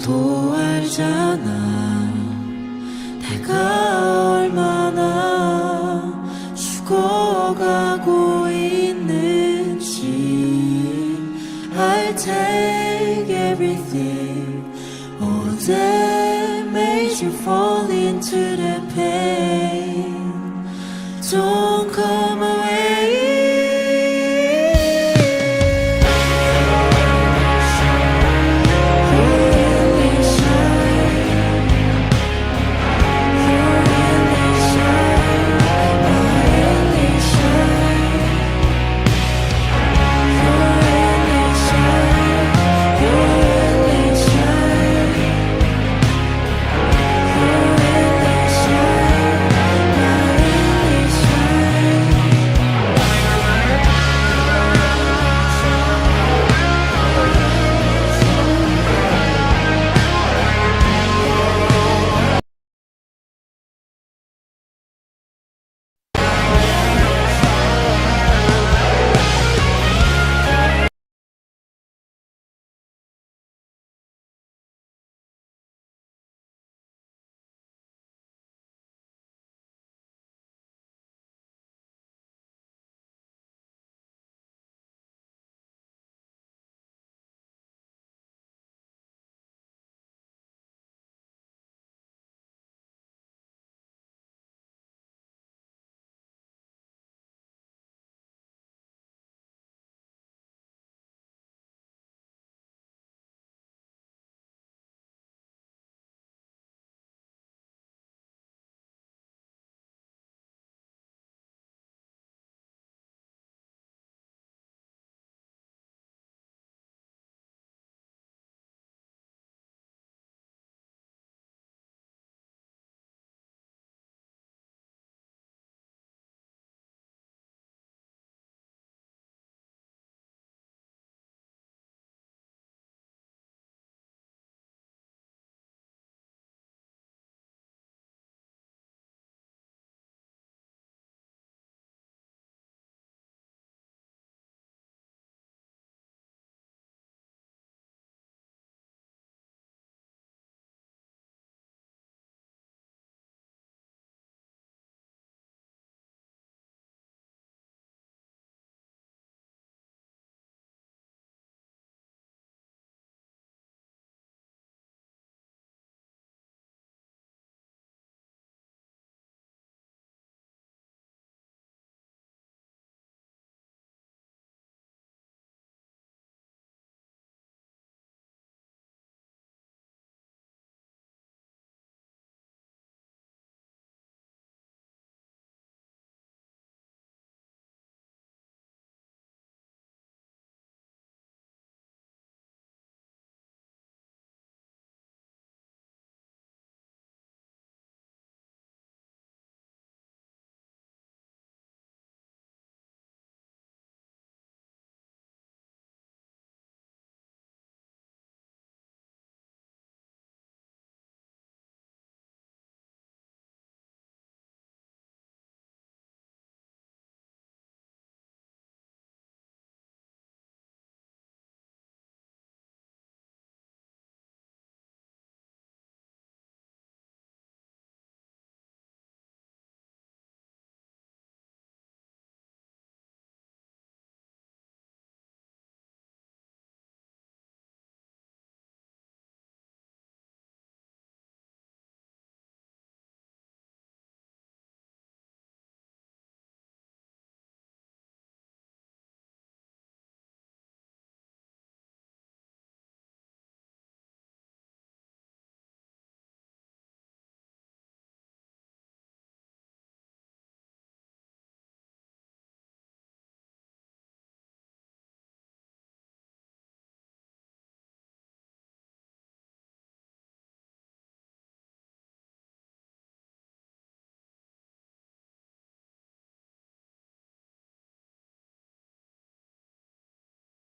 [SPEAKER 6] 너도 알잖아 내가 얼마나 죽어가고 있는지 I'll take everything all that made you fall into the pain Don't